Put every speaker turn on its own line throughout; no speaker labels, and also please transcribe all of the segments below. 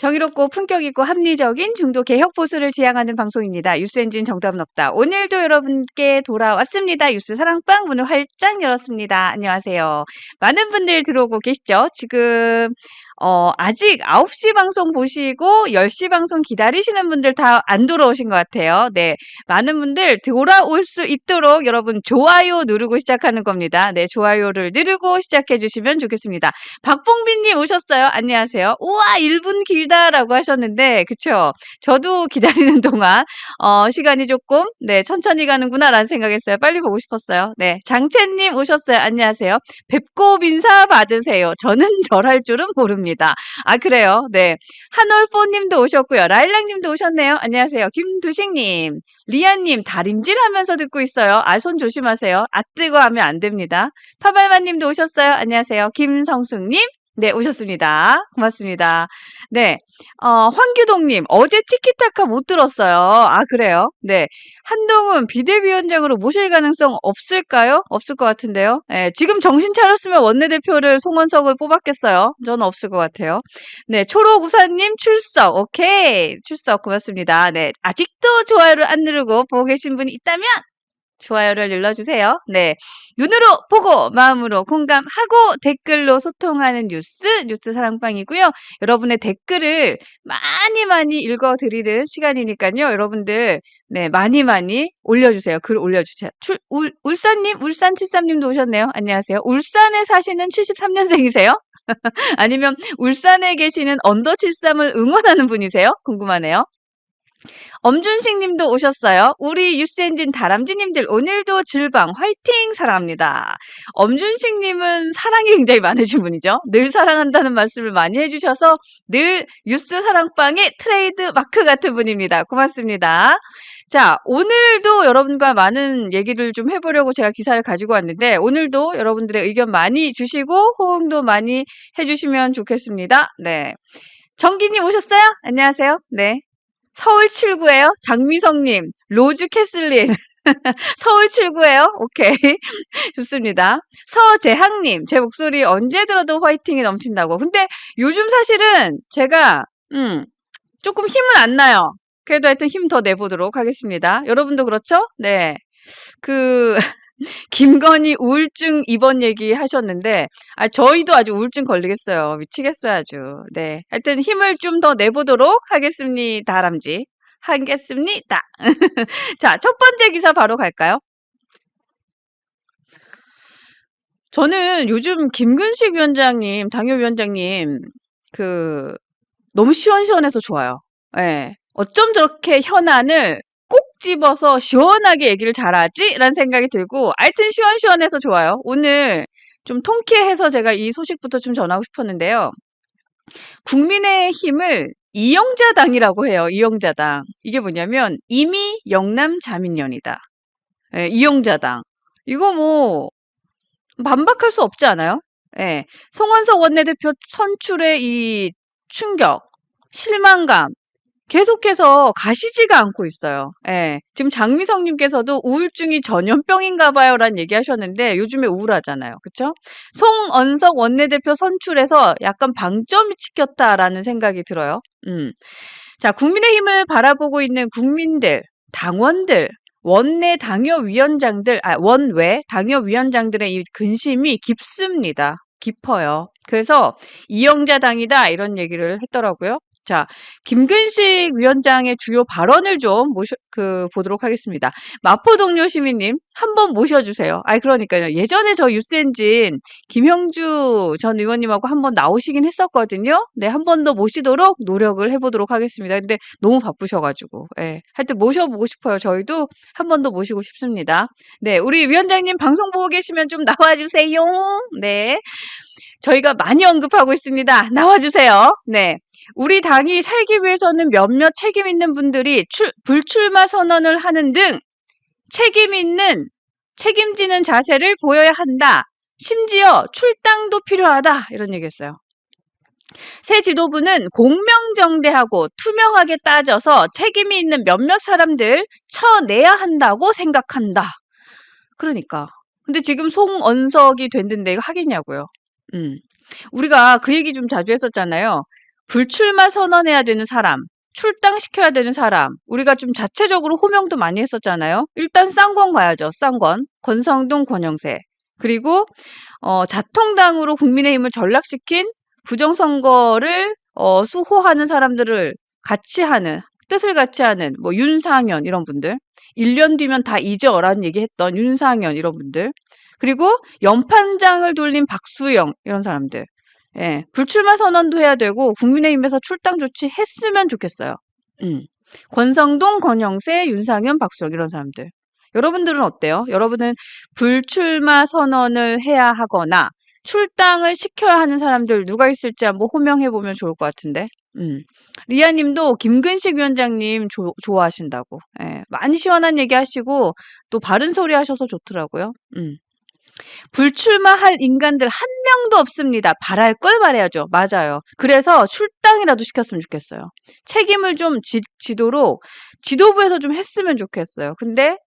정의롭고 품격 있고 합리적인 중도 개혁 보수를 지향하는 방송입니다. 뉴스엔진 정답은 없다. 오늘도 여러분께 돌아왔습니다. 뉴스 사랑방 문을 활짝 열었습니다. 안녕하세요. 많은 분들 들어오고 계시죠? 지금 아직 9시 방송 보시고 10시 방송 기다리시는 분들 다 안 들어오신 것 같아요. 네, 많은 분들 돌아올 수 있도록 여러분 좋아요 누르고 시작하는 겁니다. 네, 좋아요를 누르고 시작해 주시면 좋겠습니다. 박봉빈님 오셨어요. 안녕하세요. 우와, 1분 길다라고 하셨는데, 그쵸? 저도 기다리는 동안, 시간이 조금, 네, 천천히 가는구나라는 생각했어요. 빨리 보고 싶었어요. 네. 장채님 오셨어요. 안녕하세요. 뵙고 인사 받으세요. 저는 절할 줄은 모릅니다. 아, 그래요? 네. 한올포님도 오셨고요. 라일락님도 오셨네요. 안녕하세요. 김두식님, 리아님, 다림질 하면서 듣고 있어요. 아, 손 조심하세요. 아 뜨거 하면 안 됩니다. 파발마님도 오셨어요. 안녕하세요. 김성숙님. 네, 오셨습니다. 고맙습니다. 네, 황규동님, 어제 티키타카 못 들었어요. 아, 그래요? 네. 한동훈 비대위원장으로 모실 가능성 없을까요? 없을 것 같은데요. 네, 지금 정신 차렸으면 원내대표를 송원석을 뽑았겠어요. 저는 없을 것 같아요. 네, 초록우사님 출석. 오케이. 출석 고맙습니다. 네, 아직도 좋아요를 안 누르고 보고 계신 분이 있다면 좋아요를 눌러주세요. 네. 눈으로 보고 마음으로 공감하고 댓글로 소통하는 뉴스 사랑방이고요. 여러분의 댓글을 많이 많이 읽어드리는 시간이니까요. 여러분들 네, 많이 많이 올려주세요. 글 올려주세요. 울산님, 울산73님도 오셨네요. 안녕하세요. 울산에 사시는 73년생이세요? 아니면 울산에 계시는 언더73을 응원하는 분이세요? 궁금하네요. 엄준식 님도 오셨어요. 우리 뉴스엔진 다람쥐님들 오늘도 질방 화이팅 사랑합니다. 엄준식 님은 사랑이 굉장히 많으신 분이죠. 늘 사랑한다는 말씀을 많이 해주셔서 늘 뉴스 사랑방의 트레이드 마크 같은 분입니다. 고맙습니다. 자, 오늘도 여러분과 많은 얘기를 좀 해보려고 제가 기사를 가지고 왔는데 오늘도 여러분들의 의견 많이 주시고 호응도 많이 해주시면 좋겠습니다. 네. 정기님 오셨어요? 안녕하세요. 네. 서울 7구예요. 장미성님, 로즈캐슬님, 서울 7구예요. 오케이. 좋습니다. 서재학님, 제 목소리 언제 들어도 화이팅이 넘친다고. 근데 요즘 사실은 제가, 조금 힘은 안 나요. 그래도 하여튼 힘 더 내보도록 하겠습니다. 여러분도 그렇죠? 네. 김건희 우울증 입원 얘기 하셨는데, 저희도 아주 우울증 걸리겠어요. 미치겠어요, 아주. 네. 하여튼 힘을 좀 더 내보도록 하겠습니다, 람쥐. 하겠습니다. 자, 첫 번째 기사 바로 갈까요? 저는 요즘 김근식 위원장님, 당협위원장님, 너무 시원시원해서 좋아요. 예. 어쩜 저렇게 현안을 꼭 집어서 시원하게 얘기를 잘하지? 라는 생각이 들고, 하여튼 시원시원해서 좋아요. 오늘 좀 통쾌해서 제가 이 소식부터 좀 전하고 싶었는데요. 국민의힘을 이영자당이라고 해요. 이영자당. 이게 뭐냐면 이미 영남 자민련이다. 예, 이영자당. 이거 뭐 반박할 수 없지 않아요? 예. 송원석 원내대표 선출의 이 충격, 실망감 계속해서 가시지가 않고 있어요. 예. 지금 장미성님께서도 우울증이 전염병인가 봐요 라는 얘기 하셨는데 요즘에 우울하잖아요. 그쵸? 송언석 원내대표 선출에서 약간 방점이 찍혔다라는 생각이 들어요. 자, 국민의힘을 바라보고 있는 국민들, 당원들, 원내 당협위원장들, 원외 당협위원장들의 이 근심이 깊습니다. 깊어요. 그래서 이영자당이다 이런 얘기를 했더라고요. 자, 김근식 위원장의 주요 발언을 좀 보도록 하겠습니다. 마포 동료 시민님, 한번 모셔주세요. 그러니까요. 예전에 저 뉴스엔진 김형주 전 의원님하고 한번 나오시긴 했었거든요. 네, 한 번 더 모시도록 노력을 해보도록 하겠습니다. 근데 너무 바쁘셔가지고, 예. 하여튼 모셔보고 싶어요. 저희도 한 번 더 모시고 싶습니다. 네, 우리 위원장님 방송 보고 계시면 좀 나와주세요. 네. 저희가 많이 언급하고 있습니다. 나와주세요. 네. 우리 당이 살기 위해서는 몇몇 책임 있는 분들이 불출마 선언을 하는 등 책임지는 자세를 보여야 한다. 심지어 출당도 필요하다. 이런 얘기했어요. 새 지도부는 공명정대하고 투명하게 따져서 책임이 있는 몇몇 사람들 쳐내야 한다고 생각한다. 그러니까. 근데 지금 송언석이 됐는데 이거 하겠냐고요. 우리가 그 얘기 좀 자주 했었잖아요. 불출마 선언해야 되는 사람, 출당시켜야 되는 사람, 우리가 좀 자체적으로 호명도 많이 했었잖아요. 일단 쌍권 가야죠. 쌍권. 권성동, 권영세. 그리고 자통당으로 국민의힘을 전락시킨 부정선거를 수호하는 사람들을 같이 하는, 뜻을 같이 하는 뭐 윤상현 이런 분들, 1년 뒤면 다 잊어라는 얘기했던 윤상현 이런 분들, 그리고 연판장을 돌린 박수영 이런 사람들. 예, 불출마 선언도 해야 되고 국민의힘에서 출당 조치했으면 좋겠어요. 권성동, 권영세, 윤상현, 박수영 이런 사람들. 여러분들은 어때요? 여러분은 불출마 선언을 해야 하거나 출당을 시켜야 하는 사람들 누가 있을지 한번 호명해 보면 좋을 것 같은데. 리아님도 김근식 위원장님 좋아하신다고. 예, 많이 시원한 얘기 하시고 또 바른 소리 하셔서 좋더라고요. 불출마할 인간들 한 명도 없습니다. 바랄 걸 말해야죠. 맞아요. 그래서 출당이라도 시켰으면 좋겠어요. 책임을 좀 지도록 지도부에서 좀 했으면 좋겠어요. 근데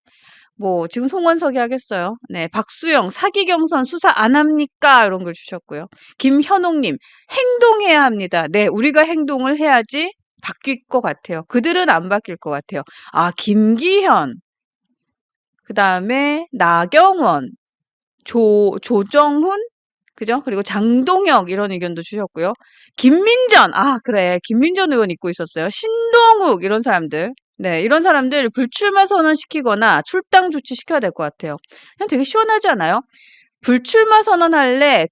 뭐 지금 송원석이 하겠어요. 네, 박수영 사기 경선 수사 안 합니까? 이런 걸 주셨고요. 김현옥님 행동해야 합니다. 네, 우리가 행동을 해야지 바뀔 것 같아요. 그들은 안 바뀔 것 같아요. 아, 김기현, 그 다음에 나경원, 조정훈, 그죠? 그리고 장동혁 이런 의견도 주셨고요. 김민전, 아 그래, 김민전 의원 잊고 있었어요. 신동욱 이런 사람들, 네, 이런 사람들 불출마 선언시키거나 출당 조치 시켜야 될 것 같아요. 그냥 되게 시원하지 않아요? 불출마 선언할래?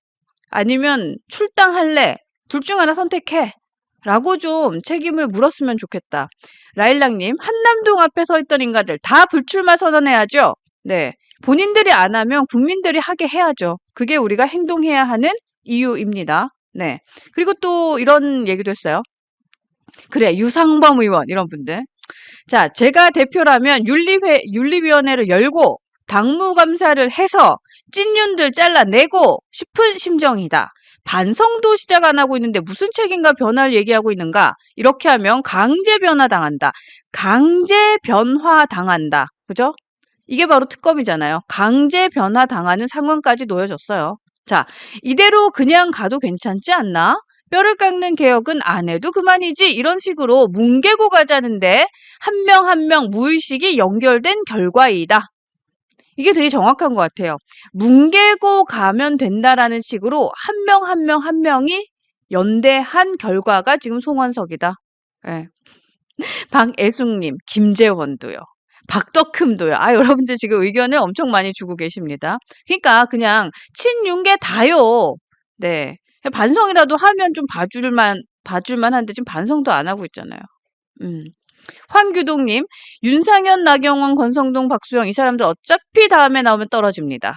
아니면 출당할래? 둘 중 하나 선택해. 라고 좀 책임을 물었으면 좋겠다. 라일락님, 한남동 앞에 서 있던 인간들 다 불출마 선언해야죠. 네. 본인들이 안 하면 국민들이 하게 해야죠. 그게 우리가 행동해야 하는 이유입니다. 네. 그리고 또 이런 얘기도 했어요. 그래, 유상범 의원 이런 분들. 자, 제가 대표라면 윤리위원회를 열고 당무감사를 해서 찐윤들 잘라내고 싶은 심정이다. 반성도 시작 안 하고 있는데 무슨 책임과 변화를 얘기하고 있는가? 이렇게 하면 강제 변화 당한다. 강제 변화 당한다. 그죠? 이게 바로 특검이잖아요. 강제 변화 당하는 상황까지 놓여졌어요. 자, 이대로 그냥 가도 괜찮지 않나? 뼈를 깎는 개혁은 안 해도 그만이지. 이런 식으로 뭉개고 가자는데 한 명 한 명 무의식이 연결된 결과이다. 이게 되게 정확한 것 같아요. 뭉개고 가면 된다라는 식으로 한 명 한 명 한 명이 연대한 결과가 지금 송원석이다. 네. 박애숙님, 김재원도요. 박덕흠도요. 아, 여러분들 지금 의견을 엄청 많이 주고 계십니다. 그러니까 그냥 친윤계 다요. 네. 반성이라도 하면 좀 봐줄만 한데 지금 반성도 안 하고 있잖아요. 황규동님, 윤상현, 나경원, 권성동, 박수영 이 사람들 어차피 다음에 나오면 떨어집니다.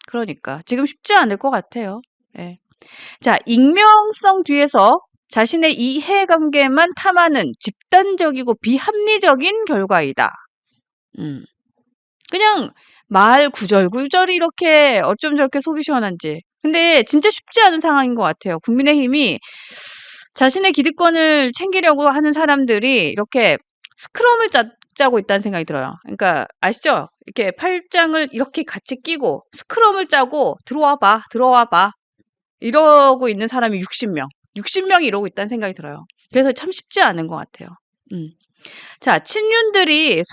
그러니까 지금 쉽지 않을 것 같아요. 네. 자, 익명성 뒤에서 자신의 이해관계만 탐하는 집단적이고 비합리적인 결과이다. 그냥 말 구절구절이 이렇게 어쩜 저렇게 속이 시원한지. 근데 진짜 쉽지 않은 상황인 것 같아요. 국민의힘이 자신의 기득권을 챙기려고 하는 사람들이 이렇게 스크럼을 짜고 있다는 생각이 들어요. 그러니까 아시죠? 이렇게 팔짱을 이렇게 같이 끼고 스크럼을 짜고 들어와 봐. 이러고 있는 사람이 60명이 이러고 있다는 생각이 들어요. 그래서 참 쉽지 않은 것 같아요. 자, 친윤들이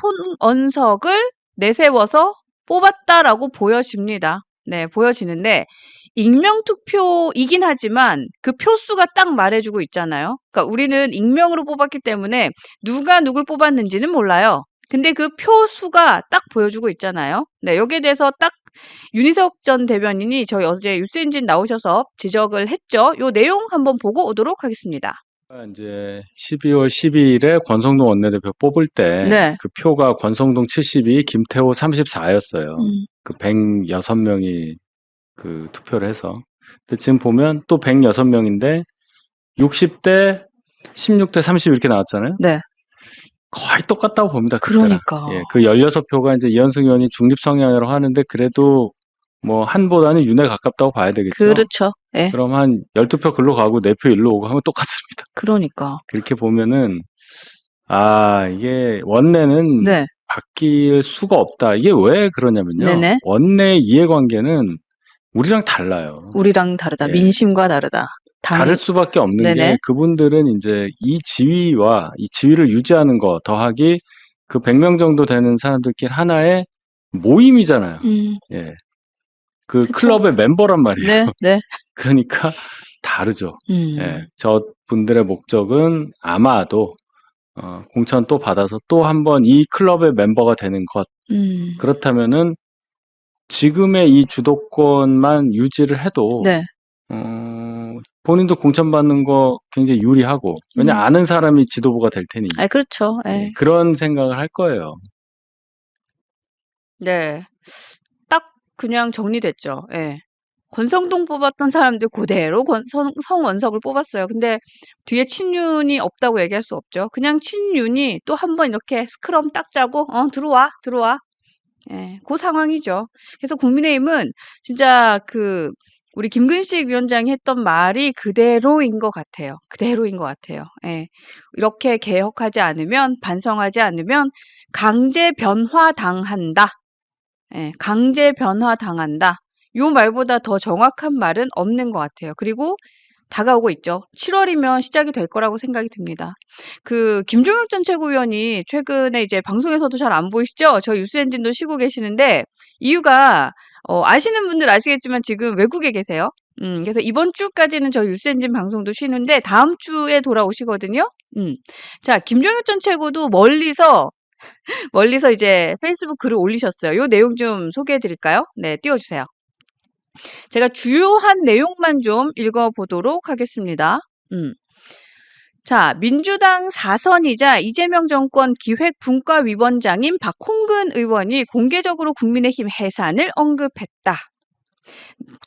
손언석을 내세워서 뽑았다라고 보여집니다. 네, 보여지는데 익명투표이긴 하지만 그 표수가 딱 말해주고 있잖아요. 그러니까 우리는 익명으로 뽑았기 때문에 누가 누굴 뽑았는지는 몰라요. 근데 그 표수가 딱 보여주고 있잖아요. 네, 여기에 대해서 딱 윤희석 전 대변인이 저희 어제 뉴스엔진 나오셔서 지적을 했죠. 요 내용 한번 보고 오도록 하겠습니다.
이제 12월 12일에 권성동 원내대표 뽑을 때
네.
그 표가 권성동 72, 김태호 34였어요. 그 106명이 그 투표를 해서. 근데 지금 보면 또 106명인데 60대, 16대 30 이렇게 나왔잖아요.
네.
거의 똑같다고 봅니다. 그때랑.
그러니까.
예, 그 16표가 이제 이현승 의원이 중립 성향으로 하는데 그래도 뭐 한보다는 윤에 가깝다고 봐야 되겠죠.
그렇죠. 예.
그럼 한 12표 글로 가고 4표 일로 오고 하면 똑같습니다.
그러니까.
그렇게 보면은 이게 원내는
네.
바뀔 수가 없다. 이게 왜 그러냐면요.
네네.
원내 이해관계는 우리랑 달라요.
우리랑 다르다.
예.
민심과 다르다.
다를 수밖에 없는
네네.
게 그분들은 이제 이 지위를 유지하는 거 더하기 그 100명 정도 되는 사람들끼리 하나의 모임이잖아요. 예. 그
그쵸.
클럽의 멤버란 말이에요.
네, 네.
그러니까 다르죠. 예.
음,
저분들의 목적은 아마도 공천 또 받아서 또 한 번 이 클럽의 멤버가 되는 것. 그렇다면은 지금의 이 주도권만 유지를 해도
네.
본인도 공천받는 거 굉장히 유리하고, 왜냐 아는 사람이 지도부가 될 테니.
아, 그렇죠.
예,
예.
그런 생각을 할 거예요.
네. 딱 그냥 정리됐죠. 예. 권성동 뽑았던 사람들 그대로 성원석을 뽑았어요. 근데 뒤에 친윤이 없다고 얘기할 수 없죠. 그냥 친윤이 또 한 번 이렇게 스크럼 딱 짜고 들어와 들어와. 예, 그 상황이죠. 그래서 국민의힘은 진짜 우리 김근식 위원장이 했던 말이 그대로인 것 같아요. 그대로인 것 같아요. 예. 이렇게 개혁하지 않으면, 반성하지 않으면 강제 변화당한다. 예, 강제 변화당한다. 요 말보다 더 정확한 말은 없는 것 같아요. 그리고 다가오고 있죠. 7월이면 시작이 될 거라고 생각이 듭니다. 김종혁 전 최고위원이 최근에 이제 방송에서도 잘 안 보이시죠? 저 뉴스엔진도 쉬고 계시는데, 이유가, 아시는 분들 아시겠지만 지금 외국에 계세요. 그래서 이번 주까지는 저 뉴스엔진 방송도 쉬는데, 다음 주에 돌아오시거든요. 자, 김종혁 전 최고도 멀리서 이제 페이스북 글을 올리셨어요. 요 내용 좀 소개해 드릴까요? 네, 띄워주세요. 제가 주요한 내용만 좀 읽어보도록 하겠습니다. 자, 민주당 4선이자 이재명 정권 기획분과위원장인 박홍근 의원이 공개적으로 국민의힘 해산을 언급했다.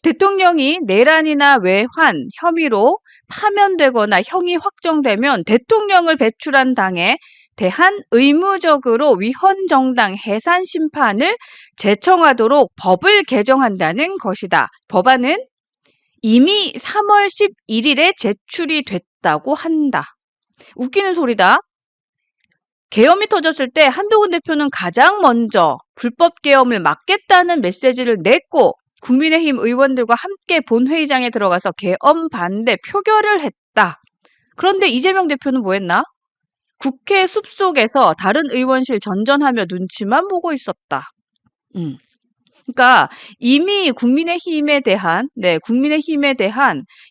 대통령이 내란이나 외환 혐의로 파면되거나 형이 확정되면 대통령을 배출한 당에 대한 의무적으로 위헌정당 해산 심판을 제청하도록 법을 개정한다는 것이다. 법안은 이미 3월 11일에 제출이 됐다고 한다. 웃기는 소리다. 계엄이 터졌을 때 한동훈 대표는 가장 먼저 불법 계엄을 막겠다는 메시지를 냈고 국민의힘 의원들과 함께 본회의장에 들어가서 계엄 반대 표결을 했다. 그런데 이재명 대표는 뭐 했나? 국회 숲속에서 다른 의원실 전전하며 눈치만 보고 있었다. 그러니까 이미 국민의힘에 대한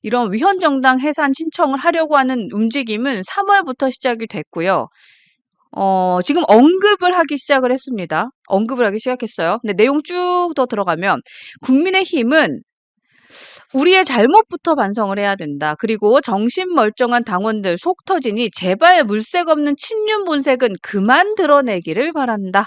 이런 위헌정당 해산 신청을 하려고 하는 움직임은 3월부터 시작이 됐고요. 지금 언급을 하기 시작을 했습니다. 언급을 하기 시작했어요. 근데 내용 쭉 더 들어가면 국민의힘은 우리의 잘못부터 반성을 해야 된다. 그리고 정신 멀쩡한 당원들 속 터지니 제발 물색 없는 친윤 본색은 그만 드러내기를 바란다.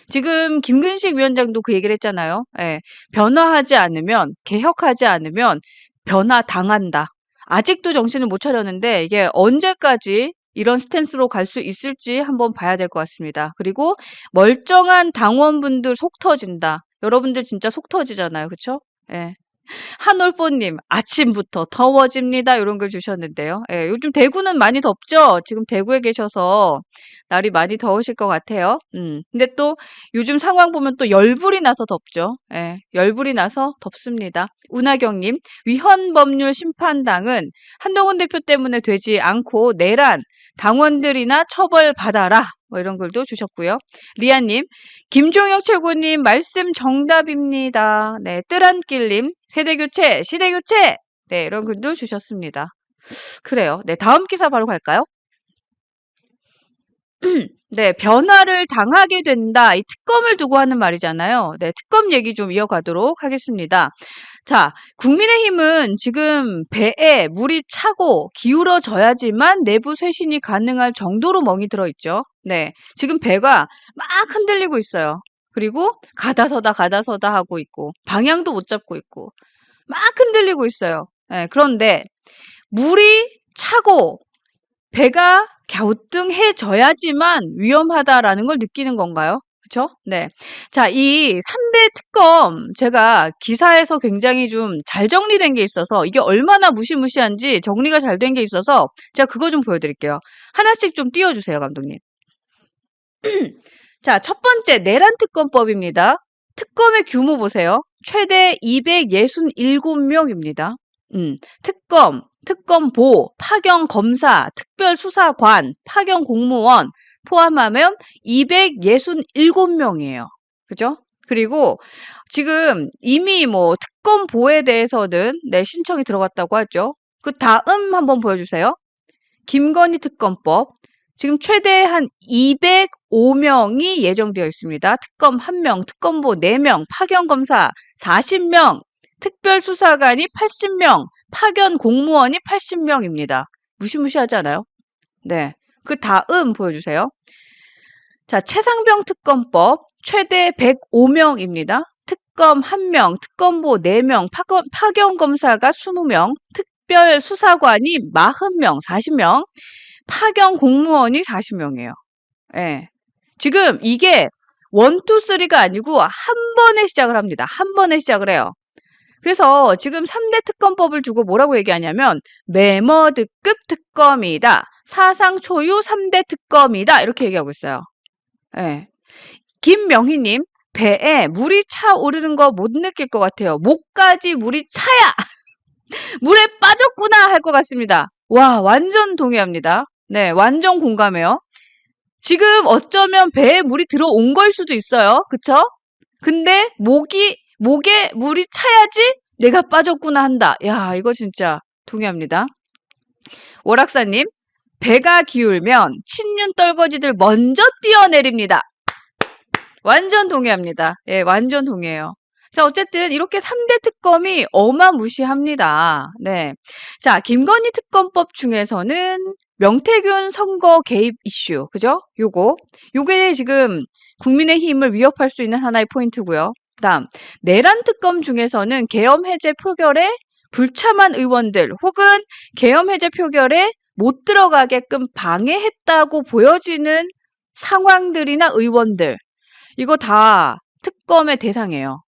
지금 김근식 위원장도 그 얘기를 했잖아요. 예, 변화하지 않으면, 개혁하지 않으면 변화당한다. 아직도 정신을 못 차렸는데 이게 언제까지 이런 스탠스로 갈 수 있을지 한번 봐야 될 것 같습니다. 그리고 멀쩡한 당원분들 속 터진다. 여러분들 진짜 속 터지잖아요. 그쵸? 예. 한올뽀님, 아침부터 더워집니다. 이런 글 주셨는데요. 예, 요즘 대구는 많이 덥죠? 지금 대구에 계셔서 날이 많이 더우실 것 같아요. 근데 또 요즘 상황 보면 또 열불이 나서 덥죠. 예, 열불이 나서 덥습니다. 운하경님, 위헌법률 심판당은 한동훈 대표 때문에 되지 않고 내란, 당원들이나 처벌받아라. 뭐 이런 글도 주셨고요. 리아님, 김종혁 최고님 말씀 정답입니다. 네, 뜨란길님 세대교체, 시대교체. 네, 이런 글도 주셨습니다. 그래요. 네, 다음 기사 바로 갈까요? 네, 변화를 당하게 된다. 이 특검을 두고 하는 말이잖아요. 네, 특검 얘기 좀 이어가도록 하겠습니다. 자, 국민의힘은 지금 배에 물이 차고 기울어져야지만 내부 쇄신이 가능할 정도로 멍이 들어 있죠. 네, 지금 배가 막 흔들리고 있어요. 그리고 가다서다 하고 있고 방향도 못 잡고 있고 막 흔들리고 있어요. 네, 그런데 물이 차고 배가 갸우뚱해져야지만 위험하다라는 걸 느끼는 건가요? 그쵸? 네. 자, 이 3대 특검 제가 기사에서 굉장히 좀 잘 정리된 게 있어서 이게 얼마나 무시무시한지 정리가 잘 된 게 있어서 제가 그거 좀 보여드릴게요. 하나씩 좀 띄워주세요, 감독님. 자, 첫 번째 내란 특검법입니다. 특검의 규모 보세요. 최대 267명입니다. 특검, 특검보, 파견검사, 특별수사관, 파견공무원 포함하면 267명이에요. 그죠? 그리고 지금 이미 뭐 특검보에 대해서는 네, 신청이 들어갔다고 하죠. 그 다음 한번 보여주세요. 김건희 특검법. 지금 최대 한 205명이 예정되어 있습니다. 특검 1명, 특검보 4명, 파견검사 40명, 특별수사관이 80명, 파견 공무원이 80명입니다. 무시무시하지 않아요? 네. 그 다음 보여주세요. 자, 최상병 특검법 최대 105명입니다. 특검 1명, 특검보 4명, 파견검사가 20명, 특별수사관이 40명, 40명, 파견 공무원이 40명이에요. 예. 지금 이게 1, 2, 3가 아니고 한 번에 시작을 합니다. 한 번에 시작을 해요. 그래서 지금 3대 특검법을 두고 뭐라고 얘기하냐면 메머드급 특검이다. 사상 초유 3대 특검이다. 이렇게 얘기하고 있어요. 예. 김명희님, 배에 물이 차오르는 거 못 느낄 것 같아요. 목까지 물이 차야! 물에 빠졌구나! 할 것 같습니다. 와, 완전 동의합니다. 네, 완전 공감해요. 지금 어쩌면 배에 물이 들어온 걸 수도 있어요. 그쵸? 근데 목에 물이 차야지 내가 빠졌구나 한다. 야, 이거 진짜 동의합니다. 오락사님, 배가 기울면 친윤 떨거지들 먼저 뛰어내립니다. 완전 동의합니다. 예, 완전 동의해요. 자, 어쨌든 이렇게 3대 특검이 어마무시합니다. 네. 자, 김건희 특검법 중에서는 명태균 선거 개입 이슈, 그죠? 요게 지금 국민의힘을 위협할 수 있는 하나의 포인트고요. 그다음, 내란 특검 중에서는 계엄 해제 표결에 불참한 의원들 혹은 계엄 해제 표결에 못 들어가게끔 방해했다고 보여지는 상황들이나 의원들, 이거 다 특검의 대상이에요.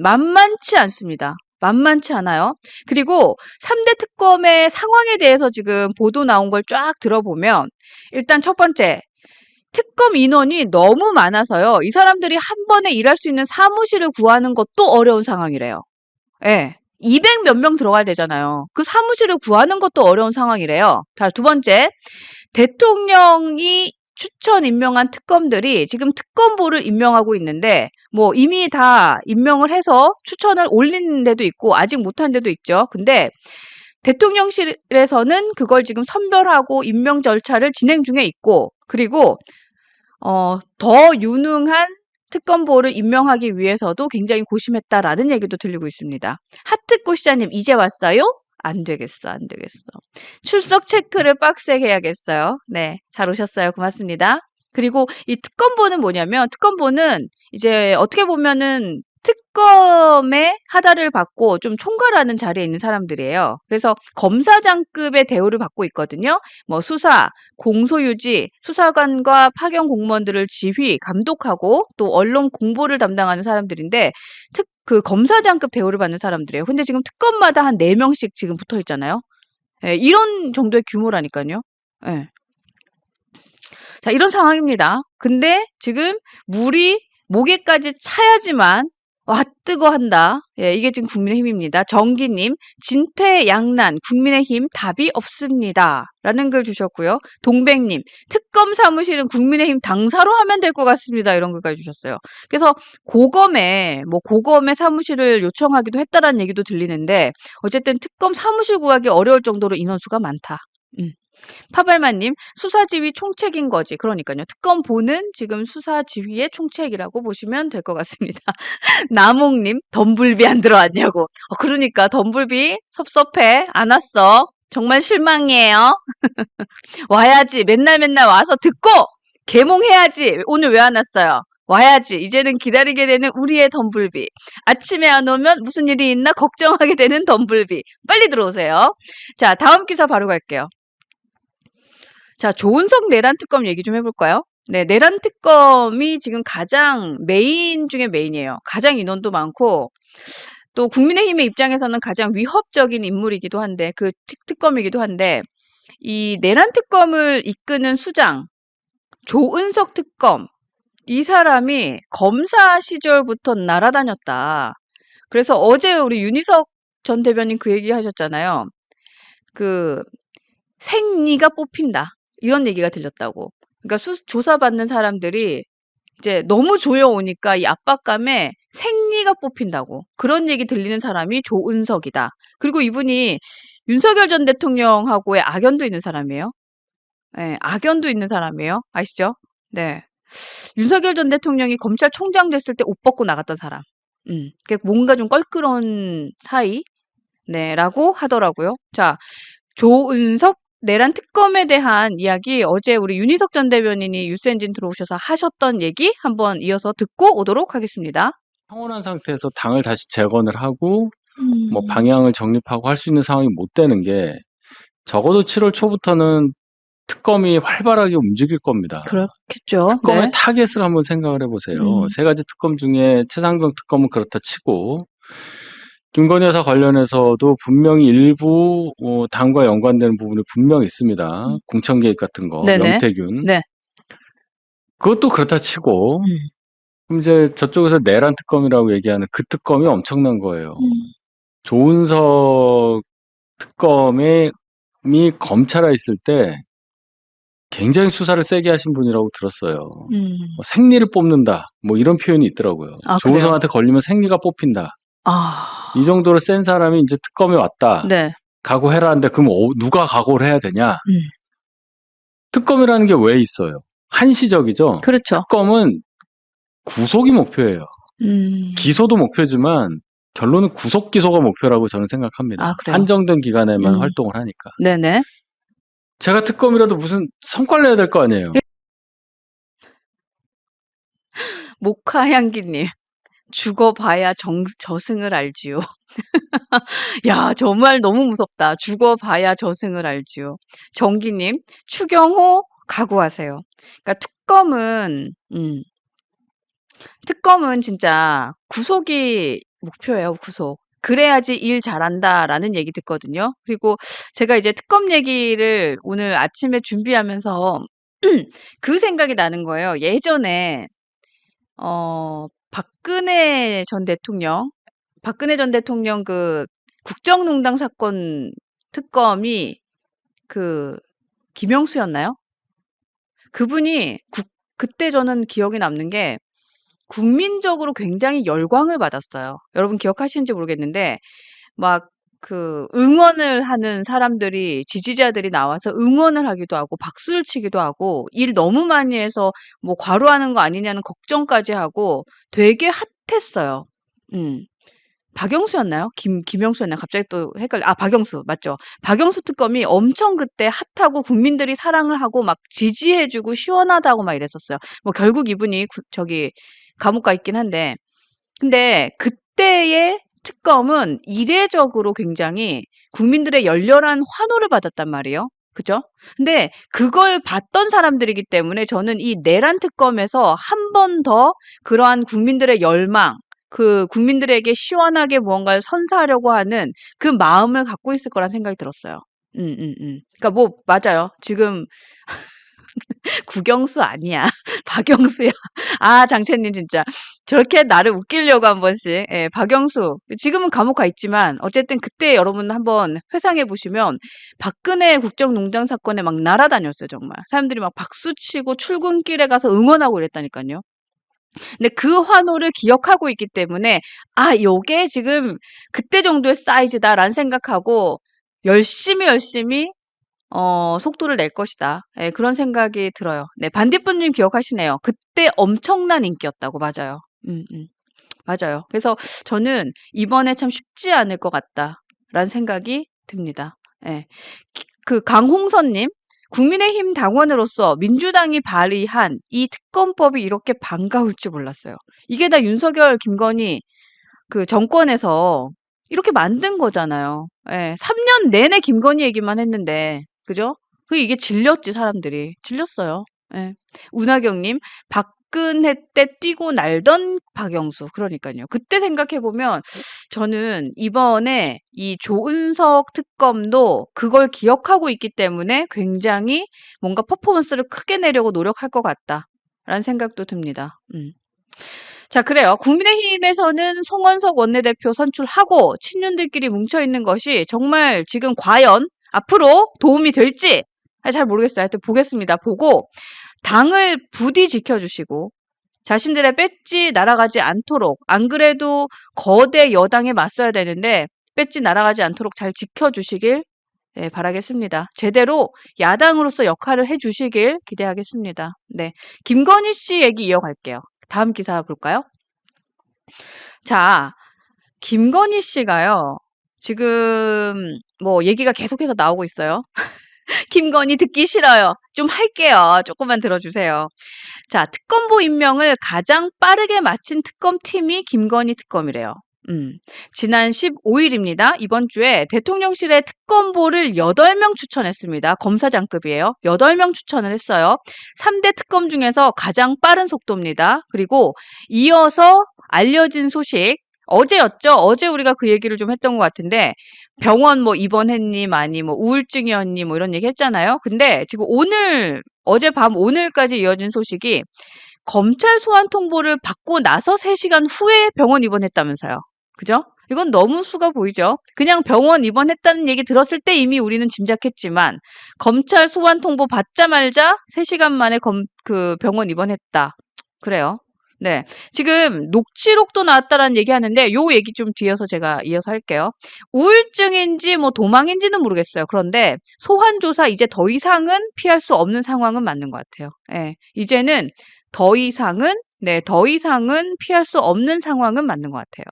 만만치 않습니다. 만만치 않아요. 그리고 3대 특검의 상황에 대해서 지금 보도 나온 걸 쫙 들어보면 일단 첫 번째, 특검 인원이 너무 많아서요. 이 사람들이 한 번에 일할 수 있는 사무실을 구하는 것도 어려운 상황이래요. 예. 200 몇 명 들어가야 되잖아요. 그 사무실을 구하는 것도 어려운 상황이래요. 자, 두 번째, 대통령이 추천 임명한 특검들이 지금 특검보를 임명하고 있는데 뭐 이미 다 임명을 해서 추천을 올린 데도 있고 아직 못한 데도 있죠. 근데 대통령실에서는 그걸 지금 선별하고 임명 절차를 진행 중에 있고, 그리고 더 유능한 특검보를 임명하기 위해서도 굉장히 고심했다라는 얘기도 들리고 있습니다. 하트꼬시자님, 이제 왔어요? 안 되겠어, 안 되겠어. 출석 체크를 빡세게 해야겠어요. 네, 잘 오셨어요. 고맙습니다. 그리고 이 특검보는 뭐냐면, 특검보는 이제 어떻게 보면은 특검의 하다를 받고 좀 총괄하는 자리에 있는 사람들이에요. 그래서 검사장급의 대우를 받고 있거든요. 뭐 수사, 공소유지, 수사관과 파견 공무원들을 지휘, 감독하고 또 언론 공보를 담당하는 사람들인데 그 검사장급 대우를 받는 사람들이에요. 근데 지금 특검마다 한 4명씩 지금 붙어 있잖아요. 예, 이런 정도의 규모라니까요. 예. 자, 이런 상황입니다. 근데 지금 물이 목에까지 차야지만 와 뜨거 한다. 예, 이게 지금 국민의힘입니다. 정기님, 진퇴양난 국민의힘 답이 없습니다. 라는 글 주셨고요. 동백님, 특검 사무실은 국민의힘 당사로 하면 될 것 같습니다. 이런 글까지 주셨어요. 그래서 고검의 사무실을 요청하기도 했다라는 얘기도 들리는데 어쨌든 특검 사무실 구하기 어려울 정도로 인원수가 많다. 파발마님, 수사지휘 총책인 거지. 그러니까요. 특검보는 지금 수사지휘의 총책이라고 보시면 될 것 같습니다. 나몽님, 덤불비 안 들어왔냐고. 그러니까 덤불비 섭섭해. 안 왔어. 정말 실망이에요. 와야지. 맨날 와서 듣고 개몽해야지. 오늘 왜 안 왔어요? 와야지. 이제는 기다리게 되는 우리의 덤불비. 아침에 안 오면 무슨 일이 있나 걱정하게 되는 덤불비. 빨리 들어오세요. 자, 다음 기사 바로 갈게요. 자, 조은석 내란 특검 얘기 좀 해볼까요? 네, 내란 특검이 지금 가장 메인 중에 메인이에요. 가장 인원도 많고, 또 국민의힘의 입장에서는 가장 위협적인 인물이기도 한데, 그 특검이기도 한데, 이 내란 특검을 이끄는 수장, 조은석 특검, 이 사람이 검사 시절부터 날아다녔다. 그래서 어제 우리 윤희석 전 대변인 그 얘기 하셨잖아요. 그 생리가 뽑힌다. 이런 얘기가 들렸다고. 그러니까 조사받는 사람들이 이제 너무 조여오니까 이 압박감에 생리가 뽑힌다고. 그런 얘기 들리는 사람이 조은석이다. 그리고 이분이 윤석열 전 대통령하고의 악연도 있는 사람이에요. 예, 악연도 있는 사람이에요. 아시죠? 네. 윤석열 전 대통령이 검찰총장 됐을 때 옷 벗고 나갔던 사람. 뭔가 좀 껄끄러운 사이? 네, 라고 하더라고요. 자, 조은석 내란 특검에 대한 이야기 어제 우리 윤희석 전 대변인이 뉴스엔진 들어오셔서 하셨던 얘기 한번 이어서 듣고 오도록 하겠습니다.
평온한 상태에서 당을 다시 재건을 하고 뭐
음,
방향을 정립하고 할 수 있는 상황이 못 되는 게 적어도 7월 초부터는 특검이 활발하게 움직일 겁니다.
그렇겠죠.
특검의
네.
타겟을 한번 생각을 해보세요.
음,
세 가지 특검 중에 최상병 특검은 그렇다 치고 김건희 여사 관련해서도 분명히 일부 당과 연관되는 부분이 분명히 있습니다.
음.
공천 개입 같은 거,
네네.
명태균.
네.
그것도 그렇다 치고
음,
그럼 이제 저쪽에서 내란 특검이라고 얘기하는 그 특검이 엄청난 거예요. 조은석 특검이 검찰에 있을 때 굉장히 수사를 세게 하신 분이라고 들었어요. 뭐 생리를 뽑는다, 뭐 이런 표현이 있더라고요.
아, 그래요?
조은석한테 걸리면 생리가 뽑힌다.
아,
이 정도로 센 사람이 이제 특검에 왔다.
네.
각오해라 하는데 그럼 누가 각오를 해야 되냐?
음,
특검이라는 게 왜 있어요? 한시적이죠.
그렇죠.
특검은 구속이 목표예요.
음,
기소도 목표지만 결론은 구속 기소가 목표라고 저는 생각합니다.
아, 그래요?
한정된 기간에만
음.
활동을 하니까.
네네.
제가 특검이라도 무슨 성과를 내야 될 거 아니에요.
모카향기님, 죽어봐야 저승을 알지요. 야, 정말 너무 무섭다. 죽어봐야 저승을 알지요. 정기님, 추경호 각오하세요. 그러니까 특검은 진짜 구속이 목표예요, 구속. 그래야지 일 잘한다라는 얘기 듣거든요. 그리고 제가 이제 특검 얘기를 오늘 아침에 준비하면서 그 생각이 나는 거예요. 예전에 박근혜 전 대통령 그 국정농단 사건 특검이 그 김영수였나요? 그분이 그때 저는 기억에 남는 게 국민적으로 굉장히 열광을 받았어요. 여러분 기억하시는지 모르겠는데 막 그 응원을 하는 사람들이 지지자들이 나와서 응원을 하기도 하고 박수를 치기도 하고 일 너무 많이 해서 뭐 과로하는 거 아니냐는 걱정까지 하고 되게 핫했어요. 음. 박영수였나요? 김영수였나요? 갑자기 또 헷갈려. 아, 박영수. 맞죠. 박영수 특검이 엄청 그때 핫하고 국민들이 사랑을 하고 막 지지해주고 시원하다고 막 이랬었어요. 뭐 결국 이분이 저기 감옥 가 있긴 한데. 근데 그때의 특검은 이례적으로 굉장히 국민들의 열렬한 환호를 받았단 말이에요. 그죠? 근데 그걸 봤던 사람들이기 때문에 저는 이 내란 특검에서 한 번 더 그러한 국민들의 열망, 그 국민들에게 시원하게 무언가를 선사하려고 하는 그 마음을 갖고 있을 거란 생각이 들었어요. 그러니까 뭐 맞아요. 지금 국영수 아니야. 박영수야. 아, 장채님 진짜. 저렇게 나를 웃기려고 한 번씩. 예, 박영수. 지금은 감옥 가 있지만, 어쨌든 그때 여러분 한번 회상해 보시면, 박근혜 국정농단 사건에 막 날아다녔어요, 정말. 사람들이 막 박수치고 출근길에 가서 응원하고 이랬다니까요. 근데 그 환호를 기억하고 있기 때문에, 아, 요게 지금 그때 정도의 사이즈다라는 생각하고, 열심히 속도를 낼 것이다. 예, 그런 생각이 들어요. 네, 반딧불님 기억하시네요. 그때 엄청난 인기였다고. 맞아요. 맞아요. 그래서 저는 이번에 참 쉽지 않을 것 같다라는 생각이 듭니다. 예. 그 강홍선님, 국민의힘 당원으로서 민주당이 발의한 이 특검법이 이렇게 반가울 줄 몰랐어요. 이게 다 윤석열, 김건희 그 정권에서 이렇게 만든 거잖아요. 예. 3년 내내 김건희 얘기만 했는데, 그죠? 이게 질렸지, 사람들이. 질렸어요. 예. 운하경님, 박근혜 때 뛰고 날던 박영수. 그러니까요. 그때 생각해보면, 저는 이번에 이 조은석 특검도 그걸 기억하고 있기 때문에 굉장히 뭔가 퍼포먼스를 크게 내려고 노력할 것 같다. 라는 생각도 듭니다. 자, 그래요. 국민의힘에서는 송원석 원내대표 선출하고 친윤들끼리 뭉쳐있는 것이 정말 지금 과연 앞으로 도움이 될지 잘 모르겠어요. 하여튼 보겠습니다. 보고 당을 부디 지켜주시고 자신들의 배지 날아가지 않도록, 안 그래도 거대 여당에 맞서야 되는데 배지 날아가지 않도록 잘 지켜주시길 네, 바라겠습니다. 제대로 야당으로서 역할을 해주시길 기대하겠습니다. 네, 김건희 씨 얘기 이어갈게요. 다음 기사 볼까요? 자, 김건희 씨가요. 지금 뭐 얘기가 계속해서 나오고 있어요. 김건희 듣기 싫어요. 좀 할게요. 조금만 들어주세요. 자, 특검보 임명을 가장 빠르게 마친 특검팀이 김건희 특검이래요. 지난 15일입니다. 이번 주에 대통령실에 특검보를 8명 추천했습니다. 검사장급이에요. 8명 추천을 했어요. 3대 특검 중에서 가장 빠른 속도입니다. 그리고 이어서 알려진 소식, 어제였죠? 어제 우리가 그 얘기를 좀 했던 것 같은데, 병원 뭐 입원했니, 많이 뭐 우울증이었니, 뭐 이런 얘기 했잖아요. 근데 지금 오늘, 어젯밤 오늘까지 이어진 소식이 검찰 소환 통보를 받고 나서 3시간 후에 병원 입원했다면서요. 그죠? 이건 너무 수가 보이죠? 그냥 병원 입원했다는 얘기 들었을 때 이미 우리는 짐작했지만, 검찰 소환 통보 받자마자 3시간 만에 병원 입원했다. 그래요. 네. 지금 녹취록도 나왔다라는 얘기 하는데, 요 얘기 좀 뒤에서 제가 이어서 할게요. 우울증인지 뭐 도망인지는 모르겠어요. 그런데 소환조사 이제 더 이상은 피할 수 없는 상황은 맞는 것 같아요. 예. 이제는 더 이상은, 네, 더 이상은 피할 수 없는 상황은 맞는 것 같아요.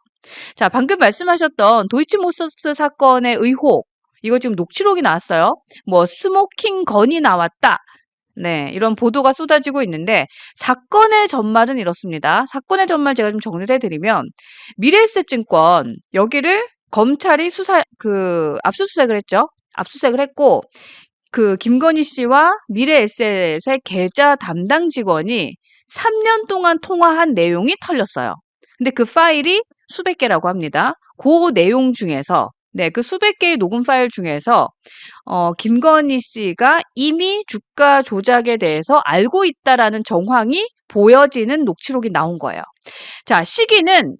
자, 방금 말씀하셨던 도이치모터스 사건의 의혹, 이거 지금 녹취록이 나왔어요. 뭐 스모킹 건이 나왔다. 네, 이런 보도가 쏟아지고 있는데 사건의 전말은 이렇습니다. 사건의 전말 제가 좀 정리를 해드리면 미래에셋증권 여기를 검찰이 압수수색을 했죠. 압수수색을 했고 김건희 씨와 미래에셋의 계좌 담당 직원이 3년 동안 통화한 내용이 털렸어요. 근데 그 파일이 수백 개라고 합니다. 그 내용 중에서 네, 그 수백 개의 녹음 파일 중에서 김건희 씨가 이미 주가 조작에 대해서 알고 있다라는 정황이 보여지는 녹취록이 나온 거예요. 자, 시기는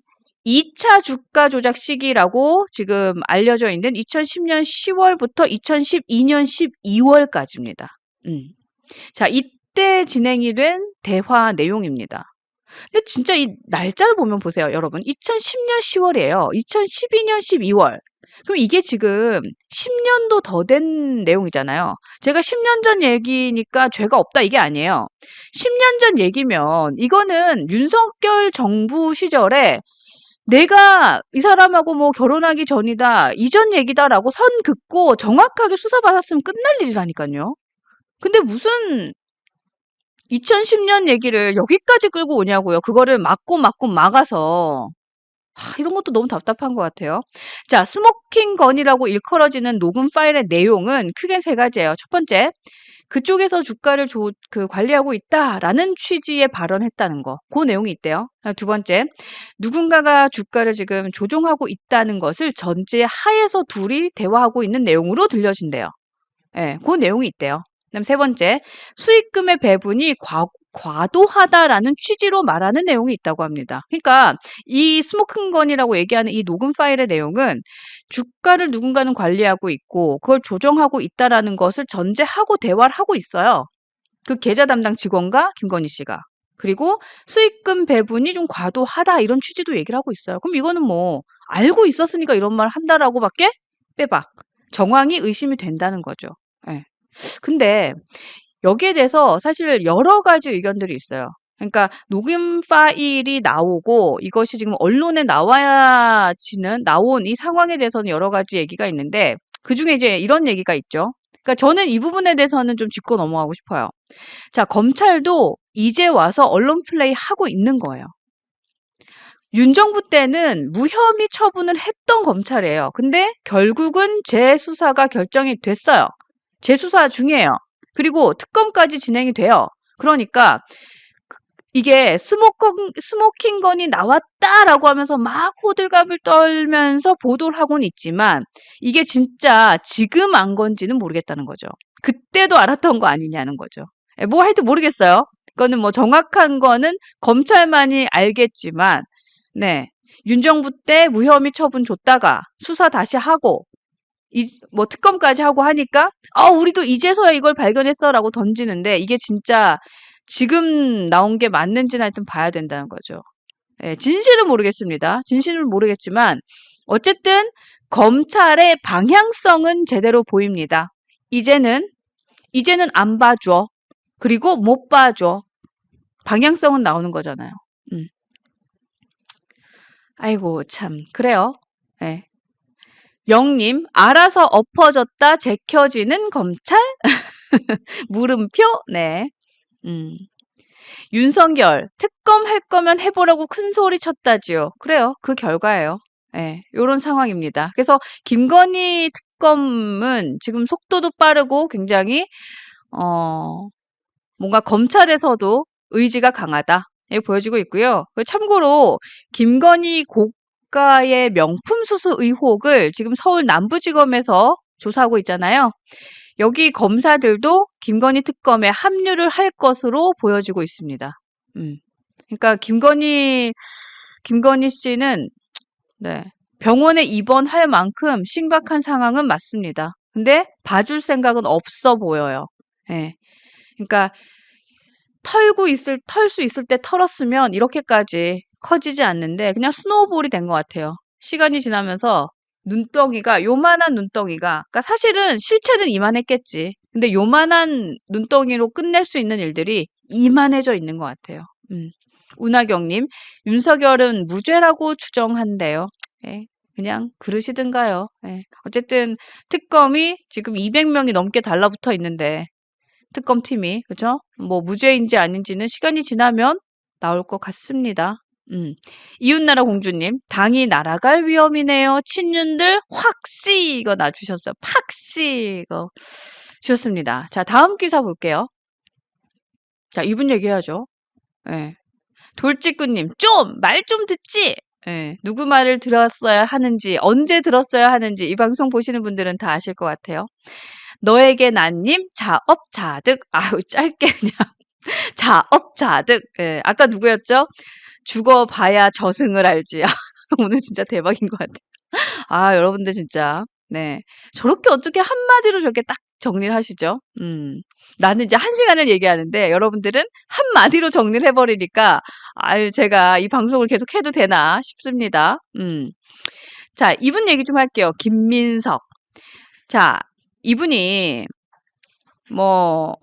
2차 주가 조작 시기라고 지금 알려져 있는 2010년 10월부터 2012년 12월까지입니다. 자, 이때 진행이 된 대화 내용입니다. 근데 진짜 이 날짜를 보면 보세요, 여러분. 2010년 10월이에요. 2012년 12월. 그럼 이게 지금 10년도 더 된 내용이잖아요. 제가 10년 전 얘기니까 죄가 없다 이게 아니에요. 10년 전 얘기면 이거는 윤석열 정부 시절에 내가 이 사람하고 뭐 결혼하기 전이다, 이전 얘기다라고 선 긋고 정확하게 수사받았으면 끝날 일이라니까요. 근데 무슨 2010년 얘기를 여기까지 끌고 오냐고요. 그거를 막고 막아서. 이런 것도 너무 답답한 것 같아요. 자, 스모킹 건이라고 일컬어지는 녹음 파일의 내용은 크게 3가지예요. 첫 번째, 그쪽에서 주가를 관리하고 있다라는 취지의 발언했다는 거. 그 내용이 있대요. 두 번째, 누군가가 주가를 지금 조종하고 있다는 것을 전제하에서 둘이 대화하고 있는 내용으로 들려진대요. 예, 그 내용이 있대요. 그다음 3번째, 수익금의 배분이 과도하다라는 취지로 말하는 내용이 있다고 합니다. 그러니까 이 스모킹 건이라고 얘기하는 이 녹음 파일의 내용은 주가를 누군가는 관리하고 있고 그걸 조정하고 있다라는 것을 전제하고 대화를 하고 있어요. 그 계좌 담당 직원과 김건희 씨가. 그리고 수익금 배분이 좀 과도하다 이런 취지도 얘기를 하고 있어요. 그럼 이거는 뭐 알고 있었으니까 이런 말 한다라고밖에 빼박. 정황이 의심이 된다는 거죠. 예. 근데 여기에 대해서 사실 여러 가지 의견들이 있어요. 그러니까 녹음 파일이 나오고 이것이 지금 언론에 나온 이 상황에 대해서는 여러 가지 얘기가 있는데 그중에 이제 이런 얘기가 있죠. 그러니까 저는 이 부분에 대해서는 좀 짚고 넘어가고 싶어요. 자, 검찰도 이제 와서 언론 플레이 하고 있는 거예요. 윤 정부 때는 무혐의 처분을 했던 검찰이에요. 근데 결국은 재수사가 결정이 됐어요. 재수사 중이에요. 그리고 특검까지 진행이 돼요. 그러니까 이게 스모킹 건이 나왔다라고 하면서 막 호들갑을 떨면서 보도를 하고는 있지만 이게 진짜 지금 안 건지는 모르겠다는 거죠. 그때도 알았던 거 아니냐는 거죠. 뭐 하여튼 모르겠어요. 그거는 뭐 정확한 거는 검찰만이 알겠지만, 네. 윤 정부 때 무혐의 처분 줬다가 수사 다시 하고, 뭐 특검까지 하고 하니까, 우리도 이제서야 이걸 발견했어라고 던지는데, 이게 진짜 지금 나온 게 맞는지는 하여튼 봐야 된다는 거죠. 예, 진실은 모르겠습니다. 진실은 모르겠지만, 어쨌든 검찰의 방향성은 제대로 보입니다. 이제는 안 봐줘. 그리고 못 봐줘. 방향성은 나오는 거잖아요. 음. 아이고, 참. 그래요. 예. 영님, 알아서 엎어졌다 제켜지는 검찰? 물음표? 네. 음. 윤석열, 특검 할 거면 해보라고 큰 소리 쳤다지요. 그래요. 그 결과예요. 예, 요런 상황입니다. 그래서 김건희 특검은 지금 속도도 빠르고 굉장히, 어, 뭔가 검찰에서도 의지가 강하다. 예, 보여지고 있고요. 참고로 김건희 고가의 명품 수수 의혹을 지금 서울 남부지검에서 조사하고 있잖아요. 여기 검사들도 김건희 특검에 합류를 할 것으로 보여지고 있습니다. 그러니까 김건희 씨는 네, 병원에 입원할 만큼 심각한 상황은 맞습니다. 근데 봐줄 생각은 없어 보여요. 예. 그러니까 털 수 있을 때 털었으면 이렇게까지 커지지 않는데 그냥 스노우볼이 된 것 같아요. 시간이 지나면서 눈덩이가 요만한 눈덩이가 그러니까 사실은 실체는 이만했겠지. 근데 요만한 눈덩이로 끝낼 수 있는 일들이 이만해져 있는 것 같아요. 운하경님, 윤석열은 무죄라고 추정한대요. 예, 그냥 그러시든가요. 예. 어쨌든 특검이 지금 200명이 넘게 달라붙어 있는데 특검팀이 그죠? 뭐 무죄인지 아닌지는 시간이 지나면 나올 것 같습니다. 이웃나라 공주님, 당이 날아갈 위험이네요. 친윤들 확씨 이거 놔주셨어요. 팍씨 이거 주셨습니다. 자, 다음 기사 볼게요. 자, 이분 얘기해야죠. 예. 돌직구님, 말 좀 듣지? 예, 누구 말을 들었어야 하는지, 언제 들었어야 하는지 이 방송 보시는 분들은 다 아실 것 같아요. 너에게 난님 자업자득. 아유, 짧게 그냥 자업자득. 예, 아까 누구였죠? 죽어봐야 저승을 알지. 오늘 진짜 대박인 것 같아요. 여러분들 진짜 네, 저렇게 어떻게 한마디로 저렇게 딱 정리를 하시죠? 나는 이제 1시간을 얘기하는데 여러분들은 한마디로 정리를 해버리니까 제가 이 방송을 계속 해도 되나 싶습니다. 자, 이분 얘기 좀 할게요. 김민석. 자, 이분이 뭐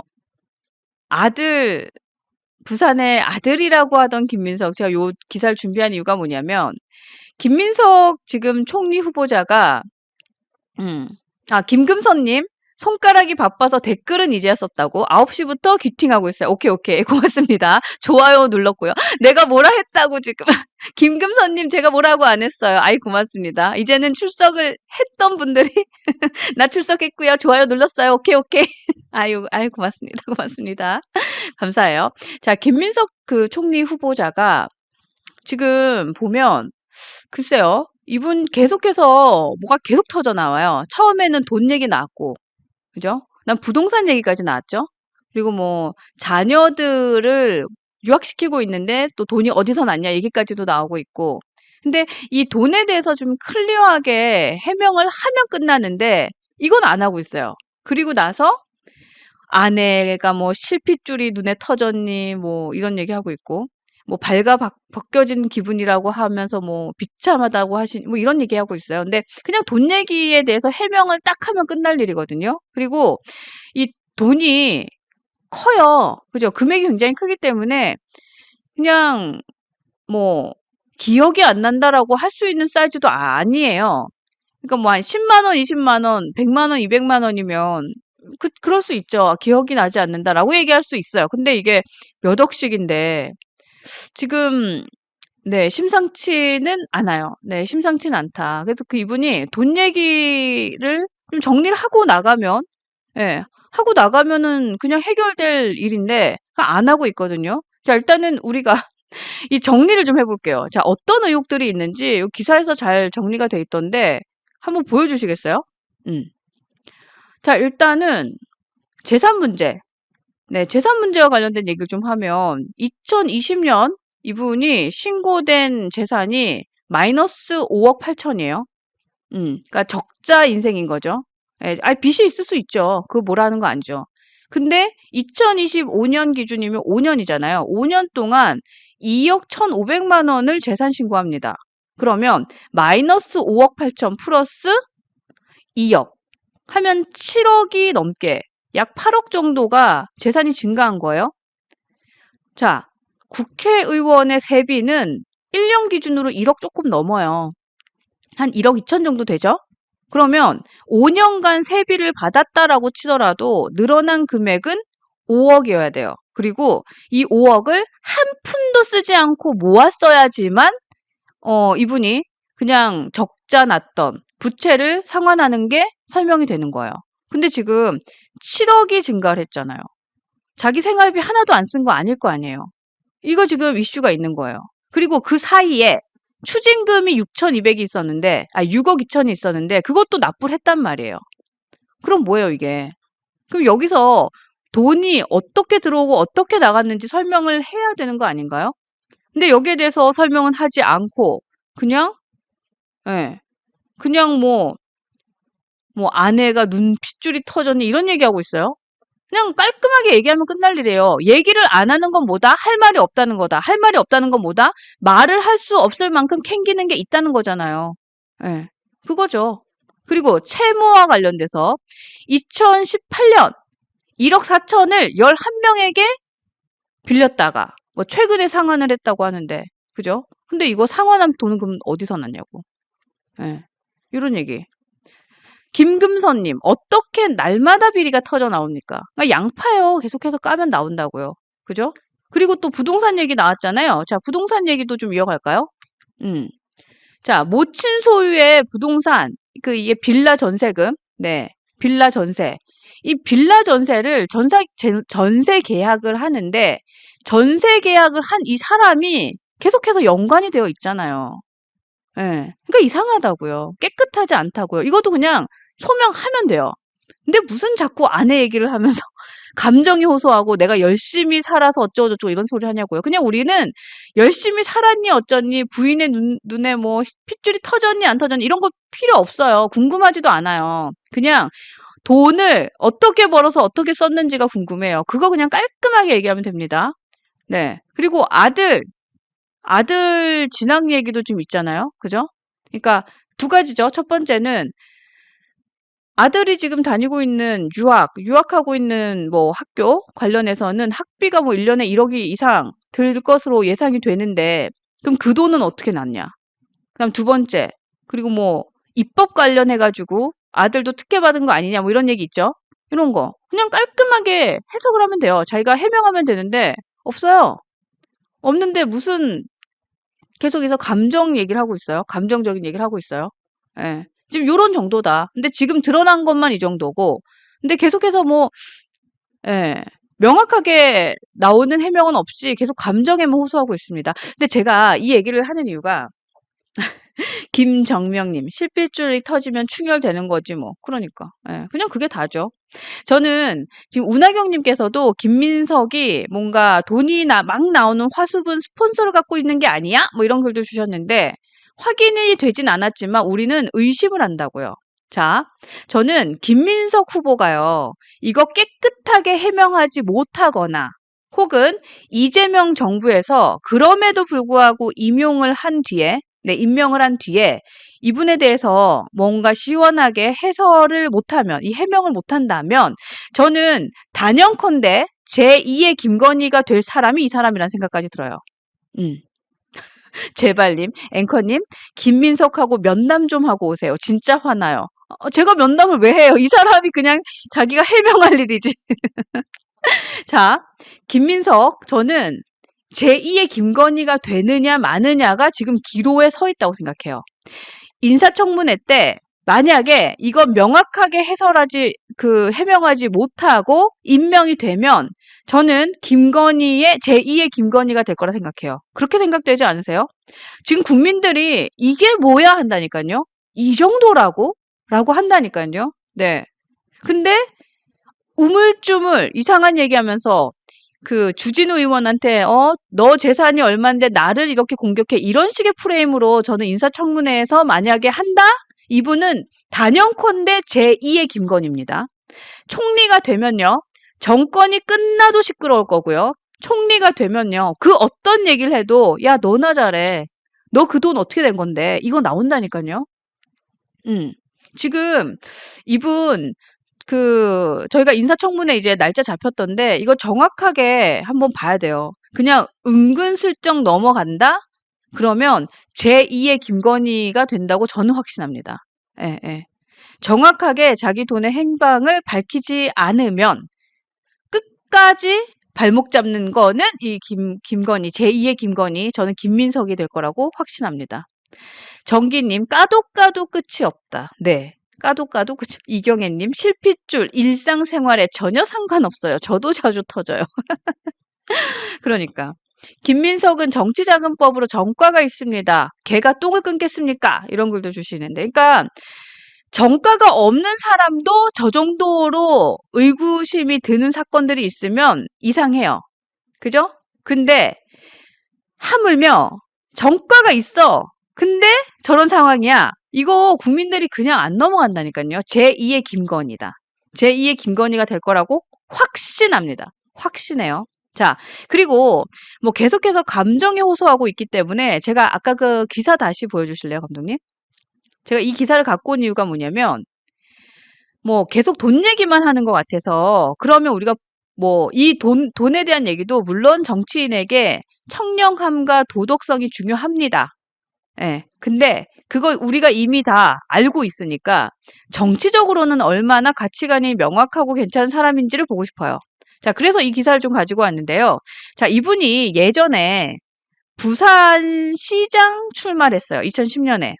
부산의 아들이라고 하던 김민석. 제가 요 기사를 준비한 이유가 뭐냐면 김민석 지금 총리 후보자가 김금선님, 손가락이 바빠서 댓글은 이제야 썼다고 9시부터 귀팅하고 있어요. 오케이, 오케이. 고맙습니다. 좋아요 눌렀고요. 내가 뭐라 했다고 지금. 김금선님, 제가 뭐라고 안 했어요. 고맙습니다. 이제는 출석을 했던 분들이, 나 출석했고요. 좋아요 눌렀어요. 오케이, 오케이. 고맙습니다. 고맙습니다. 감사해요. 자, 김민석 그 총리 후보자가 지금 보면, 글쎄요. 이분 계속해서 뭐가 계속 터져 나와요. 처음에는 돈 얘기 나왔고, 그죠? 난 부동산 얘기까지 나왔죠. 그리고 뭐 자녀들을 유학시키고 있는데 또 돈이 어디서 났냐 얘기까지도 나오고 있고. 근데 이 돈에 대해서 좀 클리어하게 해명을 하면 끝나는데 이건 안 하고 있어요. 그리고 나서 아내가 뭐 실핏줄이 눈에 터졌니 뭐 이런 얘기하고 있고 뭐 벗겨진 기분이라고 하면서 뭐 비참하다고 뭐 이런 얘기하고 있어요. 근데 그냥 돈 얘기에 대해서 해명을 딱 하면 끝날 일이거든요. 그리고 이 돈이 커요. 그죠? 금액이 굉장히 크기 때문에 그냥 뭐 기억이 안 난다라고 할 수 있는 사이즈도 아니에요. 그러니까 뭐 한 10만 원, 20만 원, 100만 원, 200만 원이면 그럴 수 있죠. 기억이 나지 않는다라고 얘기할 수 있어요. 근데 이게 몇 억씩인데 지금 네, 심상치는 않아요. 네, 심상치는 않다. 그래서 이분이 돈 얘기를 좀 정리를 하고 나가면, 예, 하고 나가면은 그냥 해결될 일인데, 안 하고 있거든요. 자, 일단은 우리가 이 정리를 좀 해볼게요. 자, 어떤 의혹들이 있는지 이 기사에서 잘 정리가 돼 있던데, 한번 보여주시겠어요? 자, 일단은 재산 문제. 네, 재산 문제와 관련된 얘기를 좀 하면 2020년 이분이 신고된 재산이 마이너스 5억 8천이에요. 그러니까 적자 인생인 거죠. 예, 빚이 있을 수 있죠. 그거 뭐라는 거 아니죠. 근데 2025년 기준이면 5년이잖아요. 5년 동안 2억 1,500만 원을 재산 신고합니다. 그러면 마이너스 5억 8천 플러스 2억 하면 7억이 넘게 약 8억 정도가 재산이 증가한 거예요. 자, 국회의원의 세비는 1년 기준으로 1억 조금 넘어요. 한 1억 2천 정도 되죠? 그러면 5년간 세비를 받았다라고 치더라도 늘어난 금액은 5억이어야 돼요. 그리고 이 5억을 한 푼도 쓰지 않고 모았어야지만 이분이 그냥 적자 났던 부채를 상환하는 게 설명이 되는 거예요. 근데 지금 7억이 증가를 했잖아요. 자기 생활비 하나도 안 쓴 거 아닐 거 아니에요. 이거 지금 이슈가 있는 거예요. 그리고 그 사이에 추징금이 6,200이 있었는데, 6억 2천이 있었는데, 그것도 납부를 했단 말이에요. 그럼 뭐예요, 이게? 그럼 여기서 돈이 어떻게 들어오고 어떻게 나갔는지 설명을 해야 되는 거 아닌가요? 근데 여기에 대해서 설명은 하지 않고, 그냥, 예, 그냥 뭐 아내가 눈핏줄이 터졌니 이런 얘기하고 있어요. 그냥 깔끔하게 얘기하면 끝날 일이에요. 얘기를 안 하는 건 뭐다? 할 말이 없다는 거다. 할 말이 없다는 건 뭐다? 말을 할 수 없을 만큼 캥기는 게 있다는 거잖아요. 예, 그거죠. 그리고 채무와 관련돼서 2018년 1억 4천을 11명에게 빌렸다가 뭐 최근에 상환을 했다고 하는데, 그죠? 근데 이거 상환한 돈은 그럼 어디서 났냐고. 예, 이런 얘기. 김금선님, 어떻게 날마다 비리가 터져 나옵니까? 그러니까 양파요. 계속해서 까면 나온다고요. 그죠? 그리고 또 부동산 얘기 나왔잖아요. 자, 부동산 얘기도 좀 이어갈까요? 음. 자, 모친 소유의 부동산, 이게 빌라 전세금. 네. 빌라 전세. 이 빌라 전세를 전세 계약을 하는데, 전세 계약을 한 이 사람이 계속해서 연관이 되어 있잖아요. 예. 그러니까 이상하다고요. 깨끗하지 않다고요. 이것도 그냥 소명하면 돼요. 근데 무슨 자꾸 아내 얘기를 하면서 감정이 호소하고 내가 열심히 살아서 어쩌고저쩌고 이런 소리 하냐고요. 그냥 우리는 열심히 살았니 어쩌니 부인의 눈에 뭐 핏줄이 터졌니 안 터졌니 이런 거 필요 없어요. 궁금하지도 않아요. 그냥 돈을 어떻게 벌어서 어떻게 썼는지가 궁금해요. 그거 그냥 깔끔하게 얘기하면 됩니다. 네. 그리고 아들 진학 얘기도 좀 있잖아요. 그죠? 그러니까 두 가지죠. 첫 번째는 아들이 지금 다니고 있는 유학하고 있는 뭐 학교 관련해서는 학비가 뭐 1년에 1억 이상 들 것으로 예상이 되는데, 그럼 그 돈은 어떻게 났냐? 그다음 두 번째, 그리고 뭐 입법 관련해가지고 아들도 특혜 받은 거 아니냐, 뭐 이런 얘기 있죠? 이런 거. 그냥 깔끔하게 해석을 하면 돼요. 자기가 해명하면 되는데, 없어요. 없는데 무슨 계속해서 감정 얘기를 하고 있어요. 감정적인 얘기를 하고 있어요. 예. 지금 요런 정도다. 근데 지금 드러난 것만 이 정도고, 근데 계속해서 뭐, 예. 명확하게 나오는 해명은 없이 계속 감정에만 호소하고 있습니다. 근데 제가 이 얘기를 하는 이유가, 김정명님, 실핏줄이 터지면 충혈되는 거지 뭐. 그러니까. 예. 그냥 그게 다죠. 저는 지금 운하경님께서도 김민석이 뭔가 돈이 막 나오는 화수분 스폰서를 갖고 있는 게 아니야? 뭐 이런 글도 주셨는데 확인이 되진 않았지만 우리는 의심을 한다고요. 자, 저는 김민석 후보가요. 이거 깨끗하게 해명하지 못하거나 혹은 이재명 정부에서 그럼에도 불구하고 임명을 한 뒤에 이분에 대해서 뭔가 시원하게 해설을 못하면, 이 해명을 못한다면, 저는 단연컨대 제2의 김건희가 될 사람이 이 사람이라는 생각까지 들어요. 제발님, 앵커님, 김민석하고 면담 좀 하고 오세요. 진짜 화나요. 제가 면담을 왜 해요? 이 사람이 그냥 자기가 해명할 일이지. 자, 김민석, 저는 제2의 김건희가 되느냐 마느냐가 지금 기로에 서 있다고 생각해요. 인사청문회 때 만약에 이건 명확하게 해명하지 못하고 임명이 되면 저는 김건희의 제2의 김건희가 될 거라 생각해요. 그렇게 생각되지 않으세요? 지금 국민들이 이게 뭐야 한다니까요. 이 정도라고? 라고 한다니까요. 네. 근데 우물쭈물 이상한 얘기하면서 그 주진우 의원한테 너 재산이 얼만데 나를 이렇게 공격해 이런 식의 프레임으로 저는 인사청문회에서 만약에 한다? 이분은 단연컨대 제2의 김건희입니다. 총리가 되면요. 정권이 끝나도 시끄러울 거고요. 총리가 되면요. 그 어떤 얘기를 해도 야 너나 잘해. 너 그 돈 어떻게 된 건데 이거 나온다니까요. 지금 이분 저희가 인사청문회 이제 날짜 잡혔던데 이거 정확하게 한번 봐야 돼요. 그냥 은근슬쩍 넘어간다? 그러면 제2의 김건희가 된다고 저는 확신합니다. 예, 예. 정확하게 자기 돈의 행방을 밝히지 않으면 끝까지 발목 잡는 거는 이 김건희, 제2의 김건희, 저는 김민석이 될 거라고 확신합니다. 정기님, 까도 끝이 없다. 네. 까도 끝이. 이경애님, 실핏줄, 일상생활에 전혀 상관없어요. 저도 자주 터져요. 그러니까. 김민석은 정치자금법으로 전과가 있습니다. 걔가 똥을 끊겠습니까? 이런 글도 주시는데. 그러니까 정가가 없는 사람도 저 정도로 의구심이 드는 사건들이 있으면 이상해요. 그죠? 근데 하물며 정가가 있어. 근데 저런 상황이야. 이거 국민들이 그냥 안 넘어간다니까요. 제2의 김건희다. 제2의 김건희가 될 거라고 확신합니다. 확신해요. 자, 그리고 뭐 계속해서 감정에 호소하고 있기 때문에 제가 아까 그 기사 다시 보여주실래요, 감독님? 제가 이 기사를 갖고 온 이유가 뭐냐면 뭐 계속 돈 얘기만 하는 것 같아서 그러면 우리가 뭐 이 돈에 대한 얘기도 물론 정치인에게 청렴함과 도덕성이 중요합니다. 예. 근데 그걸 우리가 이미 다 알고 있으니까 정치적으로는 얼마나 가치관이 명확하고 괜찮은 사람인지를 보고 싶어요. 자, 그래서 이 기사를 좀 가지고 왔는데요. 자, 이분이 예전에 부산시장 출마를 했어요. 2010년에.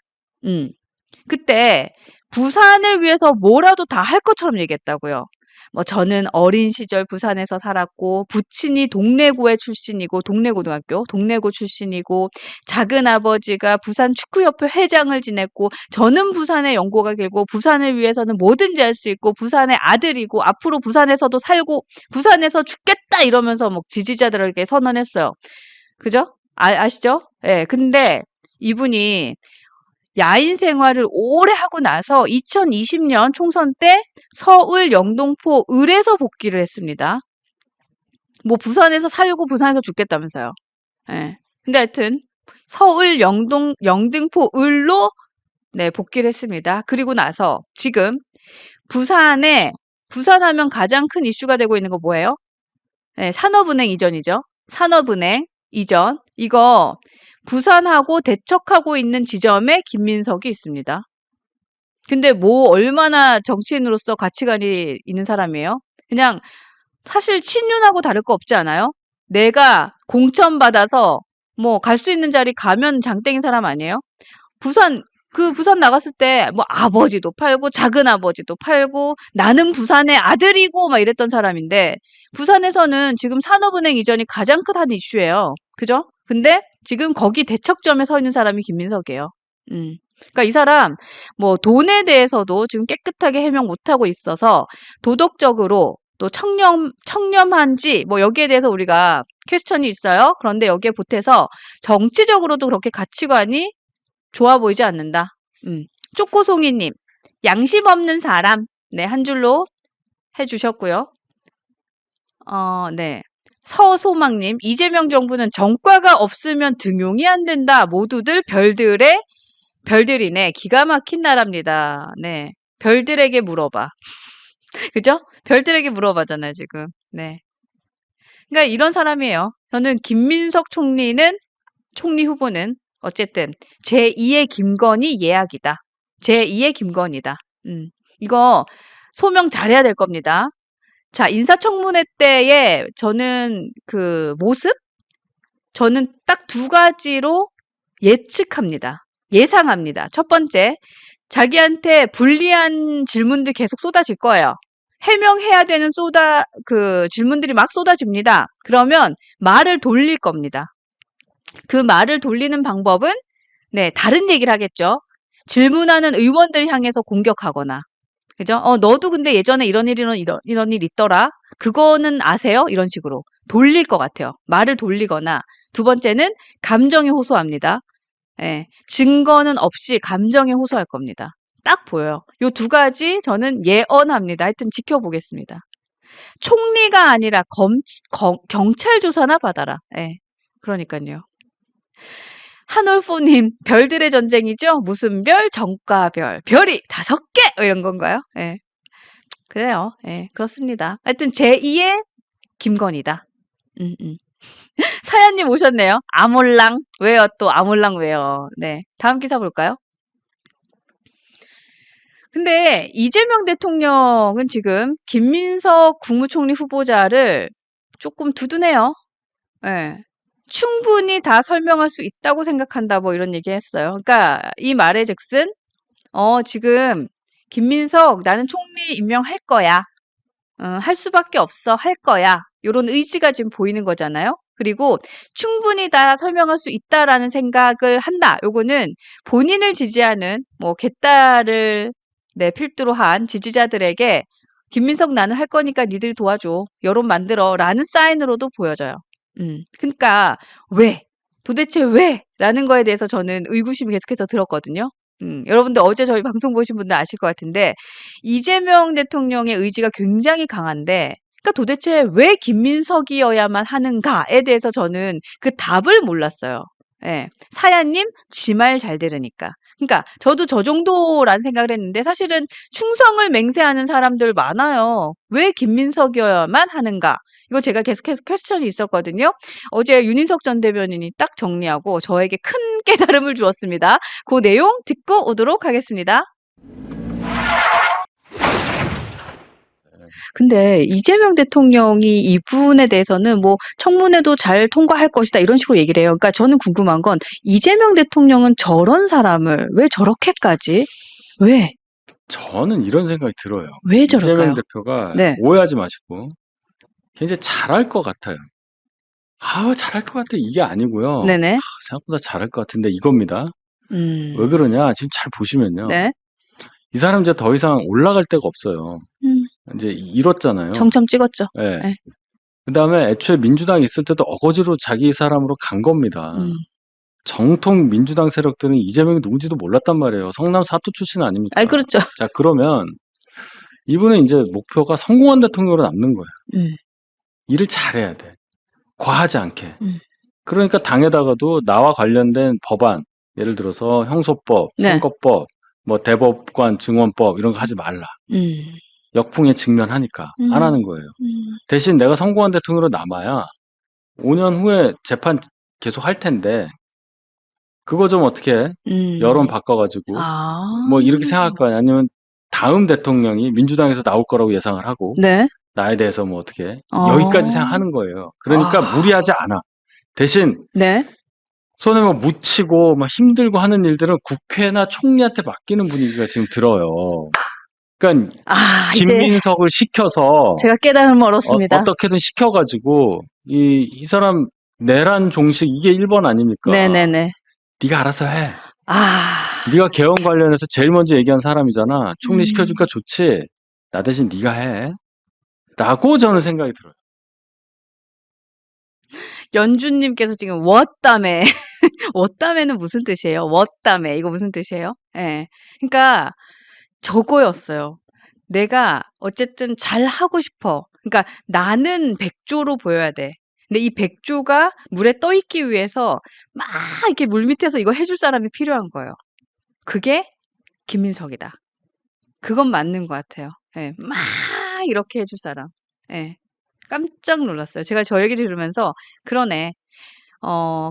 그때 부산을 위해서 뭐라도 다 할 것처럼 얘기했다고요. 뭐 저는 어린 시절 부산에서 살았고 부친이 동래구의 출신이고 동래고등학교 동래고 출신이고 작은 아버지가 부산 축구협회 회장을 지냈고 저는 부산에 연고가 길고 부산을 위해서는 뭐든지 할 수 있고 부산의 아들이고 앞으로 부산에서도 살고 부산에서 죽겠다 이러면서 뭐 지지자들에게 선언했어요. 그죠? 아시죠? 예. 근데 이분이 야인 생활을 오래 하고 나서 2020년 총선 때 서울 영등포 을에서 복귀를 했습니다. 뭐 부산에서 살고 부산에서 죽겠다면서요. 예. 근데 하여튼 서울 영등포 을로 네, 복귀를 했습니다. 그리고 나서 지금 부산하면 가장 큰 이슈가 되고 있는 거 뭐예요? 네, 산업은행 이전이죠. 산업은행 이전. 이거 부산하고 대척하고 있는 지점에 김민석이 있습니다. 근데 뭐 얼마나 정치인으로서 가치관이 있는 사람이에요? 그냥 사실 친윤하고 다를 거 없지 않아요? 내가 공천받아서 뭐 갈 수 있는 자리 가면 장땡인 사람 아니에요? 부산 나갔을 때 뭐 아버지도 팔고 작은 아버지도 팔고 나는 부산의 아들이고 막 이랬던 사람인데 부산에서는 지금 산업은행 이전이 가장 큰 이슈예요. 그죠? 근데 지금 거기 대척점에 서 있는 사람이 김민석이에요. 그러니까 이 사람 뭐 돈에 대해서도 지금 깨끗하게 해명 못하고 있어서 도덕적으로 또 청렴한지 뭐 여기에 대해서 우리가 퀘스천이 있어요. 그런데 여기에 보태서 정치적으로도 그렇게 가치관이 좋아 보이지 않는다. 쪼꼬송이님, 양심 없는 사람. 네, 한 줄로 해주셨고요. 네. 서소망님, 이재명 정부는 정과가 없으면 등용이 안 된다. 모두들 별들이네. 기가 막힌 나라입니다. 네. 별들에게 물어봐. 그죠? 별들에게 물어봐잖아요, 지금. 네. 그러니까 이런 사람이에요. 저는 김민석 총리 후보는 어쨌든 제2의 김건희 예약이다. 제2의 김건희다. 이거 소명 잘해야 될 겁니다. 자, 인사청문회 때에 저는 그 모습? 저는 딱 두 가지로 예측합니다. 예상합니다. 첫 번째, 자기한테 불리한 질문들 계속 쏟아질 거예요. 해명해야 되는 질문들이 막 쏟아집니다. 그러면 말을 돌릴 겁니다. 그 말을 돌리는 방법은 네, 다른 얘기를 하겠죠. 질문하는 의원들 향해서 공격하거나 그죠? 너도 근데 예전에 이런 일 있더라. 그거는 아세요? 이런 식으로 돌릴 것 같아요. 말을 돌리거나 두 번째는 감정에 호소합니다. 예. 증거는 없이 감정에 호소할 겁니다. 딱 보여요. 요 두 가지 저는 예언합니다. 하여튼 지켜보겠습니다. 총리가 아니라 경찰 조사나 받아라. 예. 그러니까요. 한올포님, 별들의 전쟁이죠? 무슨 별? 정가별. 별이 5개! 이런 건가요? 예. 그래요. 예, 그렇습니다. 하여튼 제2의 김건희다. 음, 음. 사연님 오셨네요. 아몰랑. 왜요? 또 아몰랑 왜요? 네. 다음 기사 볼까요? 근데 이재명 대통령은 지금 김민석 국무총리 후보자를 조금 두둔해요. 예. 충분히 다 설명할 수 있다고 생각한다. 뭐 이런 얘기 했어요. 그러니까 이 말의 즉슨, 지금 김민석 나는 총리 임명할 거야. 할 수밖에 없어. 할 거야. 요런 의지가 지금 보이는 거잖아요. 그리고 충분히 다 설명할 수 있다라는 생각을 한다. 요거는 본인을 지지하는 뭐 개딸을 네, 필두로 한 지지자들에게 김민석 나는 할 거니까 니들이 도와줘. 여론 만들어라는 사인으로도 보여져요. 그러니까 왜? 도대체 왜? 라는 거에 대해서 저는 의구심이 계속해서 들었거든요. 여러분들 어제 저희 방송 보신 분들 아실 것 같은데 이재명 대통령의 의지가 굉장히 강한데 그러니까 도대체 왜 김민석이어야만 하는가에 대해서 저는 그 답을 몰랐어요. 예. 사야님 지 말 잘 들으니까. 그러니까 저도 저 정도란 생각을 했는데 사실은 충성을 맹세하는 사람들 많아요. 왜 김민석이어야만 하는가? 이거 제가 계속해서 퀘스천이 있었거든요. 어제 윤인석 전 대변인이 딱 정리하고 저에게 큰 깨달음을 주었습니다. 그 내용 듣고 오도록 하겠습니다. 근데 이재명 대통령이 이분에 대해서는 뭐 청문회도 잘 통과할 것이다 이런 식으로 얘기를 해요. 그러니까 저는 궁금한 건 이재명 대통령은 저런 사람을 왜 저렇게까지? 왜?
저는 이런 생각이 들어요.
왜 저럴까요?
이재명 대표가
네.
오해하지 마시고 굉장히 잘할 것 같아요. 잘할 것 같아 이게 아니고요.
네네.
생각보다 잘할 것 같은데 이겁니다.
음.
왜 그러냐? 지금 잘 보시면요.
네.
이 사람 이제 더 이상 올라갈 데가 없어요. 이제 잃었잖아요.
정점 찍었죠.
예.
네.
그다음에 애초에 민주당이 있을 때도 어거지로 자기 사람으로 간 겁니다. 정통 민주당 세력들은 이재명이 누군지도 몰랐단 말이에요. 성남 사또 출신 아닙니까?
아, 그렇죠.
자, 그러면 이분은 이제 목표가 성공한 대통령으로 남는 거예요. 일을 잘해야 돼. 과하지 않게. 그러니까 당에다가도 나와 관련된 법안, 예를 들어서 형소법,
네.
선거법, 뭐 대법관 증언법 이런 거 하지 말라. 역풍에 직면하니까 안 하는 거예요. 대신 내가 성공한 대통령으로 남아야 5년 후에 재판 계속 할 텐데 그거 좀 어떻게 여론 바꿔가지고 뭐 이렇게 생각할 거 아니야. 아니면 다음 대통령이 민주당에서 나올 거라고 예상을 하고
네.
나에 대해서 뭐 어떻게 여기까지 생각하는 거예요. 그러니까 무리하지 않아. 대신
네.
손에 뭐 묻히고 막 힘들고 하는 일들은 국회나 총리한테 맡기는 분위기가 지금 들어요. 그러니까
이제
김민석을 시켜서
제가 깨달음을 얻었습니다.
어떻게든 시켜가지고 이 사람 내란 종식 이게 1번 아닙니까?
네네네.
네가 알아서 해. 네가 개헌 관련해서 제일 먼저 얘기한 사람이잖아. 총리 시켜주니까 좋지. 나 대신 네가 해. 라고 저는 생각이 들어요.
연주님께서 지금 웠다매 웠다매는 무슨 뜻이에요? 웠다매 이거 무슨 뜻이에요? 예. 그러니까 저거였어요. 내가 어쨌든 잘하고 싶어. 그러니까 나는 백조로 보여야 돼. 근데 이 백조가 물에 떠 있기 위해서 막 이렇게 물 밑에서 이거 해줄 사람이 필요한 거예요. 그게 김민석이다. 그건 맞는 것 같아요. 예. 막 이렇게 해줄 사람. 예. 깜짝 놀랐어요. 제가 저 얘기 들으면서 그러네.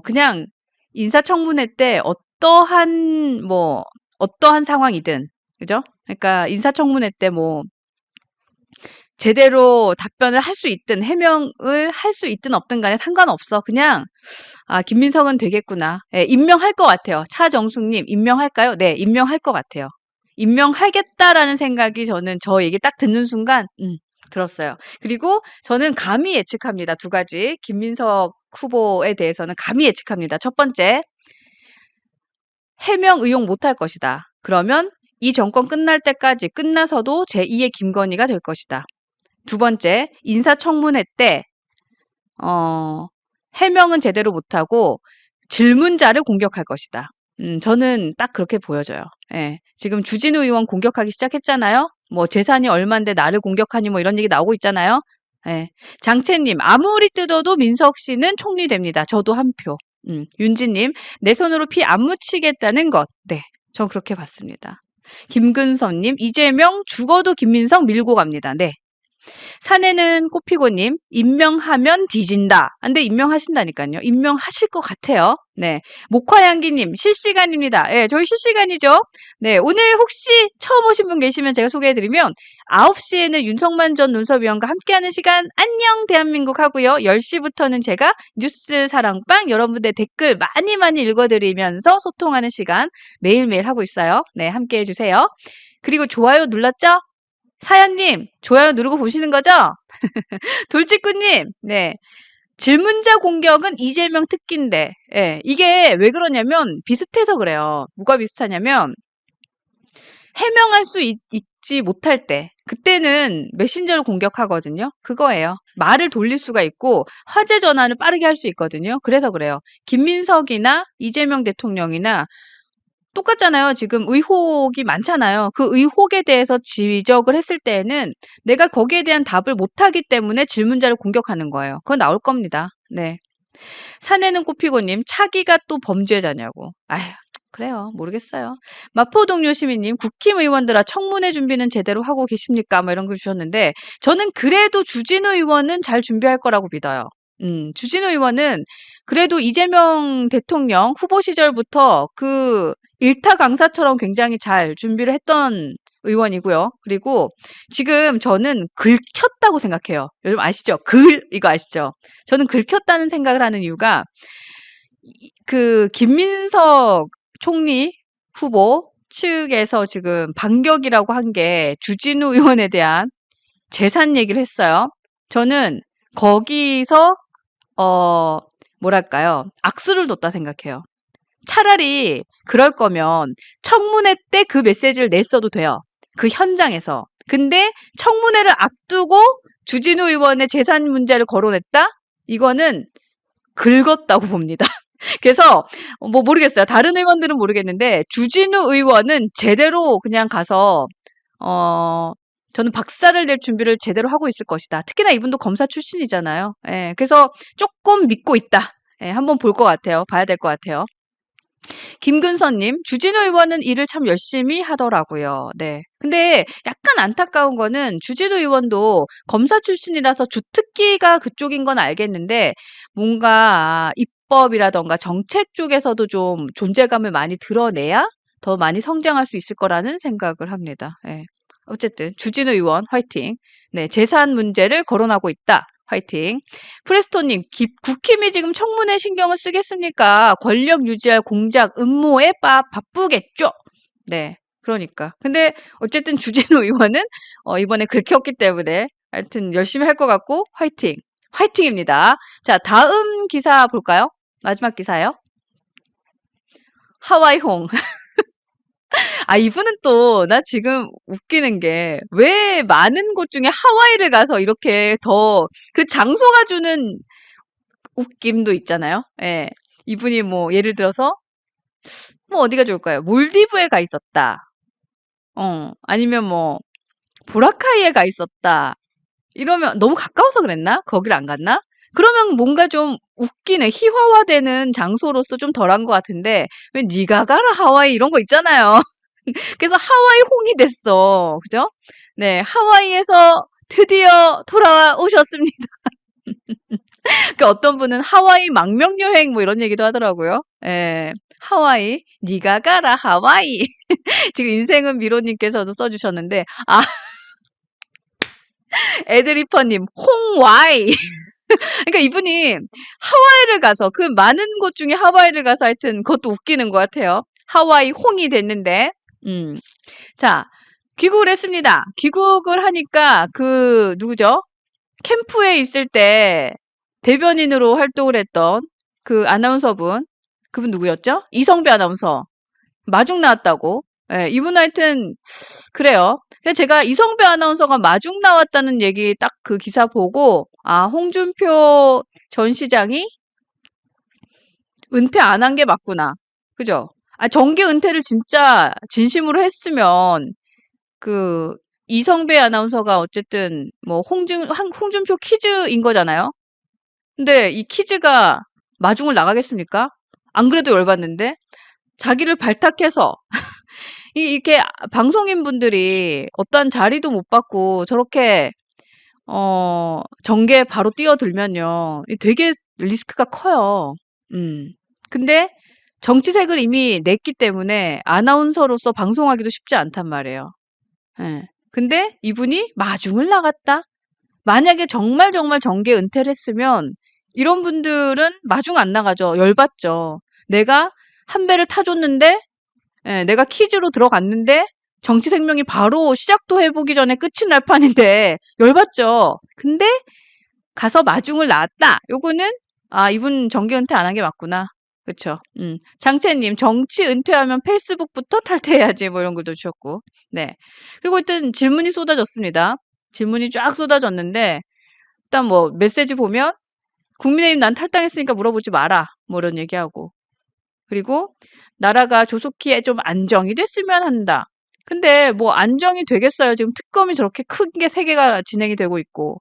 그냥 인사청문회 때 어떠한 상황이든, 그죠? 그러니까 인사청문회 때 뭐 제대로 답변을 할 수 있든 해명을 할 수 있든 없든 간에 상관없어. 그냥 김민석은 되겠구나. 예, 임명할 것 같아요. 차정숙님 임명할까요? 네, 임명할 것 같아요. 임명하겠다라는 생각이 저는 저 얘기 딱 듣는 순간 들었어요. 그리고 저는 감히 예측합니다. 두 가지. 김민석 후보에 대해서는 감히 예측합니다. 첫 번째, 해명 의혹 못할 것이다. 그러면 이 정권 끝날 때까지 끝나서도 제2의 김건희가 될 것이다. 두 번째, 인사청문회 때 해명은 제대로 못하고 질문자를 공격할 것이다. 저는 딱 그렇게 보여져요. 예. 지금 주진우 의원 공격하기 시작했잖아요. 뭐 재산이 얼만데 나를 공격하니 뭐 이런 얘기 나오고 있잖아요. 예. 장채님, 아무리 뜯어도 민석 씨는 총리 됩니다. 저도 한 표. 윤지님, 내 손으로 피 안 묻히겠다는 것. 네. 전 그렇게 봤습니다. 김근선님, 이재명 죽어도 김민석 밀고 갑니다. 네. 사내는 꽃피고님, 임명하면 뒤진다. 근데 임명하신다니까요. 임명하실 것 같아요. 네. 목화향기님, 실시간입니다. 예, 저희 실시간이죠. 네. 오늘 혹시 처음 오신 분 계시면 제가 소개해드리면, 9시에는 윤석만 전 논설위원과 함께하는 시간, 안녕 대한민국 하고요. 10시부터는 제가 뉴스 사랑방, 여러분들 댓글 많이 많이 읽어드리면서 소통하는 시간 매일매일 하고 있어요. 네. 함께 해주세요. 그리고 좋아요 눌렀죠? 사연님, 좋아요 누르고 보시는 거죠? 돌직구님, 네. 질문자 공격은 이재명 특기인데, 예, 이게 왜 그러냐면, 비슷해서 그래요. 뭐가 비슷하냐면, 해명할 수 있지 못할 때, 그때는 메신저를 공격하거든요. 그거예요. 말을 돌릴 수가 있고, 화제 전환을 빠르게 할 수 있거든요. 그래서 그래요. 김민석이나 이재명 대통령이나 똑같잖아요. 지금 의혹이 많잖아요. 그 의혹에 대해서 지적을 했을 때에는 내가 거기에 대한 답을 못하기 때문에 질문자를 공격하는 거예요. 그거 나올 겁니다. 네. 사내는 꽃피고님, 차기가 또 범죄자냐고. 아휴, 그래요. 모르겠어요. 마포동료 시민님, 국힘 의원들아 청문회 준비는 제대로 하고 계십니까? 뭐 이런 거 주셨는데, 저는 그래도 주진우 의원은 잘 준비할 거라고 믿어요. 주진우 의원은 그래도 이재명 대통령 후보 시절부터 그 일타 강사처럼 굉장히 잘 준비를 했던 의원이고요. 그리고 지금 저는 긁혔다고 생각해요. 요즘 아시죠? 이거 아시죠? 저는 긁혔다는 생각을 하는 이유가 그 김민석 총리 후보 측에서 지금 반격이라고 한 게 주진우 의원에 대한 재산 얘기를 했어요. 저는 거기서 뭐랄까요? 악수를 뒀다 생각해요. 차라리 그럴 거면 청문회 때 그 메시지를 냈어도 돼요. 그 현장에서. 근데 청문회를 앞두고 주진우 의원의 재산 문제를 거론했다? 이거는 긁었다고 봅니다. 그래서 뭐 모르겠어요. 다른 의원들은 모르겠는데 주진우 의원은 제대로 그냥 가서 저는 박살을 낼 준비를 제대로 하고 있을 것이다. 특히나 이분도 검사 출신이잖아요. 예, 그래서 조금 믿고 있다. 예, 한번 볼 것 같아요. 봐야 될 것 같아요. 김근선님, 주진우 의원은 일을 참 열심히 하더라고요. 네. 근데 약간 안타까운 거는 주진우 의원도 검사 출신이라서 주특기가 그쪽인 건 알겠는데 뭔가 입법이라던가 정책 쪽에서도 좀 존재감을 많이 드러내야 더 많이 성장할 수 있을 거라는 생각을 합니다. 네. 어쨌든 주진우 의원 화이팅. 네, 재산 문제를 거론하고 있다. 화이팅. 프레스토님, 국힘이 지금 청문회 신경을 쓰겠습니까? 권력 유지할 공작, 음모에 바쁘겠죠? 네, 그러니까. 근데 어쨌든 주진우 의원은 이번에 긁혔기 때문에 하여튼 열심히 할 것 같고 화이팅! 화이팅입니다. 자, 다음 기사 볼까요? 마지막 기사요. 하와이홍. 아, 이분은 또, 나 지금 웃기는 게, 왜 많은 곳 중에 하와이를 가서 이렇게 더, 그 장소가 주는 웃김도 있잖아요. 예. 이분이 뭐, 예를 들어서, 뭐, 어디가 좋을까요? 몰디브에 가 있었다. 아니면 뭐, 보라카이에 가 있었다. 이러면, 너무 가까워서 그랬나? 거길 안 갔나? 그러면 뭔가 좀 웃기는, 희화화되는 장소로서 좀 덜한 것 같은데, 왜 니가 가라, 하와이, 이런 거 있잖아요. 그래서 하와이 홍이 됐어. 그죠? 네, 하와이에서 드디어 돌아오셨습니다. 그 어떤 분은 하와이 망명 여행 뭐 이런 얘기도 하더라고요. 예. 하와이, 니가 가라 하와이. 지금 인생은 미로님께서도 써주셨는데, 아, 에드리퍼님, 홍와이. 그러니까 이분이 하와이를 가서, 그 많은 곳 중에 하와이를 가서 하여튼 그것도 웃기는 것 같아요. 하와이 홍이 됐는데, 자, 귀국을 했습니다. 귀국을 하니까 그 누구죠? 캠프에 있을 때 대변인으로 활동을 했던 그 아나운서분, 그분 누구였죠? 이성배 아나운서. 마중 나왔다고. 예, 이분 하여튼 그래요. 그래서 제가 이성배 아나운서가 마중 나왔다는 얘기 딱 그 기사 보고 아, 홍준표 전 시장이 은퇴 안 한 게 맞구나. 그죠? 아, 정계 은퇴를 진짜 진심으로 했으면 그 이성배 아나운서가 어쨌든 뭐 홍준표 퀴즈인 거잖아요. 근데 이 퀴즈가 마중을 나가겠습니까? 안 그래도 열받는데 자기를 발탁해서 이렇게 방송인 분들이 어떤 자리도 못 받고 저렇게 정계에 바로 뛰어들면요. 되게 리스크가 커요. 음. 근데 정치색을 이미 냈기 때문에 아나운서로서 방송하기도 쉽지 않단 말이에요. 예. 근데 이분이 마중을 나갔다? 만약에 정말 정말 정계 은퇴를 했으면 이런 분들은 마중 안 나가죠. 열받죠. 내가 한 배를 타줬는데, 예, 내가 퀴즈로 들어갔는데 정치 생명이 바로 시작도 해보기 전에 끝이 날 판인데 열받죠. 근데 가서 마중을 나왔다. 요거는 아, 이분 정계 은퇴 안 한 게 맞구나. 그쵸. 장채님, 정치 은퇴하면 페이스북부터 탈퇴해야지. 뭐 이런 글도 주셨고. 네. 그리고 일단 질문이 쏟아졌습니다. 질문이 쫙 쏟아졌는데, 일단 뭐 메시지 보면, 국민의힘 난 탈당했으니까 물어보지 마라. 뭐 이런 얘기하고. 그리고 나라가 조속히 좀 안정이 됐으면 한다. 근데 뭐 안정이 되겠어요. 지금 특검이 저렇게 큰 게 세 개가 진행이 되고 있고.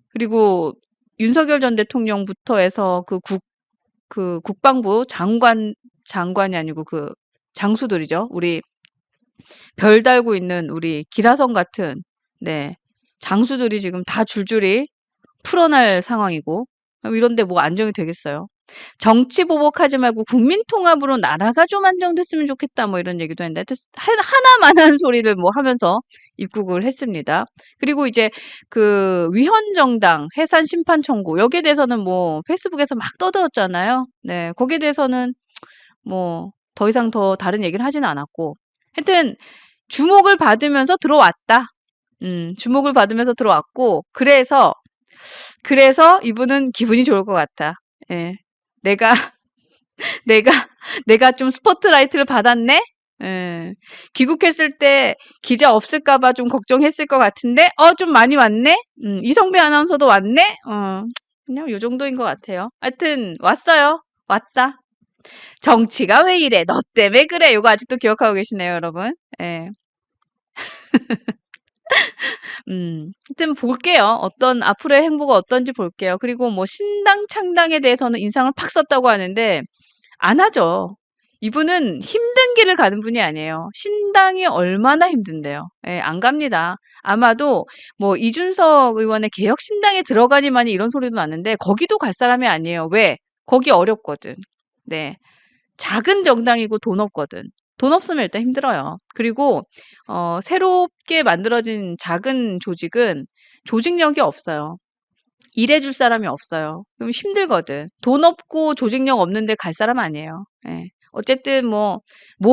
그리고 윤석열 전 대통령부터 해서 그 국방부 장관이 아니고 그 장수들이죠. 우리 별 달고 있는 우리 기라성 같은, 네, 장수들이 지금 다 줄줄이 풀어날 상황이고, 이런데 뭐 안정이 되겠어요. 정치 보복하지 말고 국민 통합으로 나라가 좀 안정됐으면 좋겠다 뭐 이런 얘기도 했는데 하나만한 소리를 뭐 하면서 입국을 했습니다. 그리고 이제 그 위헌정당 해산 심판 청구 여기에 대해서는 뭐 페이스북에서 막 떠들었잖아요. 네, 거기에 대해서는 뭐 더 이상 더 다른 얘기를 하지는 않았고 하여튼 주목을 받으면서 들어왔다. 주목을 받으면서 들어왔고 그래서 이분은 기분이 좋을 것 같아. 예. 내가 내가 내가 좀 스포트라이트를 받았네. 예. 귀국했을 때 기자 없을까 봐 좀 걱정했을 것 같은데 좀 많이 왔네. 이성배 아나운서도 왔네. 그냥 요 정도인 것 같아요. 하여튼 왔어요. 왔다. 정치가 왜 이래? 너 때문에 그래. 요거 아직도 기억하고 계시네요, 여러분. 예. 하여튼 볼게요. 어떤 앞으로의 행보가 어떤지 볼게요. 그리고 뭐 신당 창당에 대해서는 인상을 팍 썼다고 하는데 안 하죠. 이분은 힘든 길을 가는 분이 아니에요. 신당이 얼마나 힘든데요. 예, 안 갑니다. 아마도 뭐 이준석 의원의 개혁신당에 들어가니만이 이런 소리도 났는데 거기도 갈 사람이 아니에요. 왜? 거기 어렵거든. 네. 작은 정당이고 돈 없거든. 돈 없으면 일단 힘들어요. 그리고 새롭게 만들어진 작은 조직은 조직력이 없어요. 일해줄 사람이 없어요. 그럼 힘들거든. 돈 없고 조직력 없는데 갈 사람 아니에요. 예. 어쨌든 뭐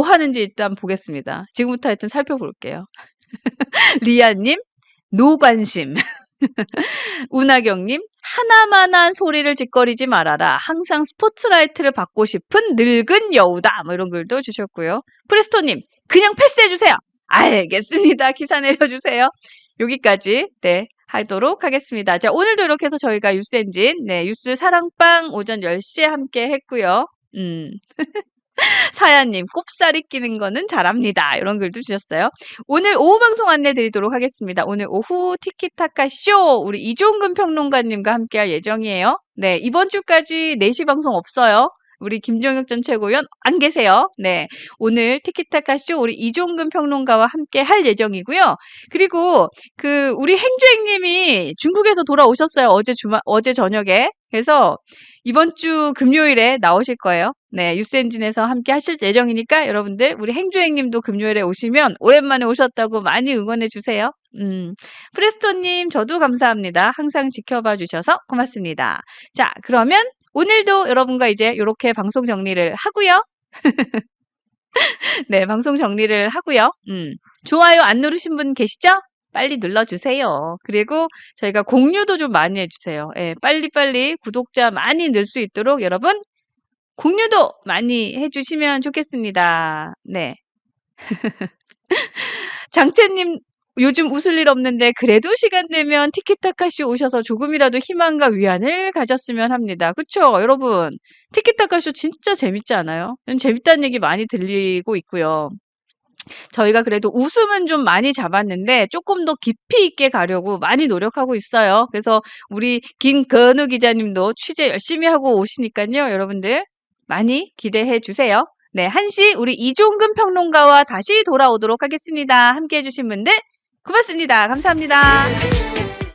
하는지 일단 보겠습니다. 지금부터 하여튼 살펴볼게요. 리아님, 노관심. 운하경님, 하나만한 소리를 짓거리지 말아라. 항상 스포트라이트를 받고 싶은 늙은 여우다. 뭐 이런 글도 주셨고요. 프레스토님, 그냥 패스해주세요. 알겠습니다. 기사 내려주세요. 여기까지, 네, 하도록 하겠습니다. 자, 오늘도 이렇게 해서 저희가 뉴스엔진, 네, 뉴스 사랑방 오전 10시에 함께 했고요. 사야님, 꼽사리 끼는 거는 잘합니다. 이런 글도 주셨어요. 오늘 오후 방송 안내 드리도록 하겠습니다. 오늘 오후 티키타카 쇼 우리 이종근 평론가님과 함께 할 예정이에요. 네, 이번 주까지 4시 방송 없어요. 우리 김종혁 전 최고위원 안 계세요. 네, 오늘 티키타카 쇼 우리 이종근 평론가와 함께 할 예정이고요. 그리고 그 우리 행주행님이 중국에서 돌아오셨어요. 어제 저녁에. 그래서 이번 주 금요일에 나오실 거예요. 네, 뉴스엔진에서 함께 하실 예정이니까 여러분들 우리 행주행님도 금요일에 오시면 오랜만에 오셨다고 많이 응원해 주세요. 프레스토님 저도 감사합니다. 항상 지켜봐 주셔서 고맙습니다. 자, 그러면 오늘도 여러분과 이제 이렇게 방송 정리를 하고요. 네, 방송 정리를 하고요. 좋아요 안 누르신 분 계시죠? 빨리 눌러주세요. 그리고 저희가 공유도 좀 많이 해주세요. 예, 빨리빨리 구독자 많이 늘 수 있도록 여러분 공유도 많이 해주시면 좋겠습니다. 네. 장채님 요즘 웃을 일 없는데 그래도 시간 되면 티키타카쇼 오셔서 조금이라도 희망과 위안을 가졌으면 합니다. 그쵸, 여러분? 티키타카쇼 진짜 재밌지 않아요? 재밌다는 얘기 많이 들리고 있고요. 저희가 그래도 웃음은 좀 많이 잡았는데 조금 더 깊이 있게 가려고 많이 노력하고 있어요. 그래서 우리 김건우 기자님도 취재 열심히 하고 오시니까요. 여러분들 많이 기대해 주세요. 네, 1시 우리 이종근 평론가와 다시 돌아오도록 하겠습니다. 함께 해주신 분들 고맙습니다. 감사합니다.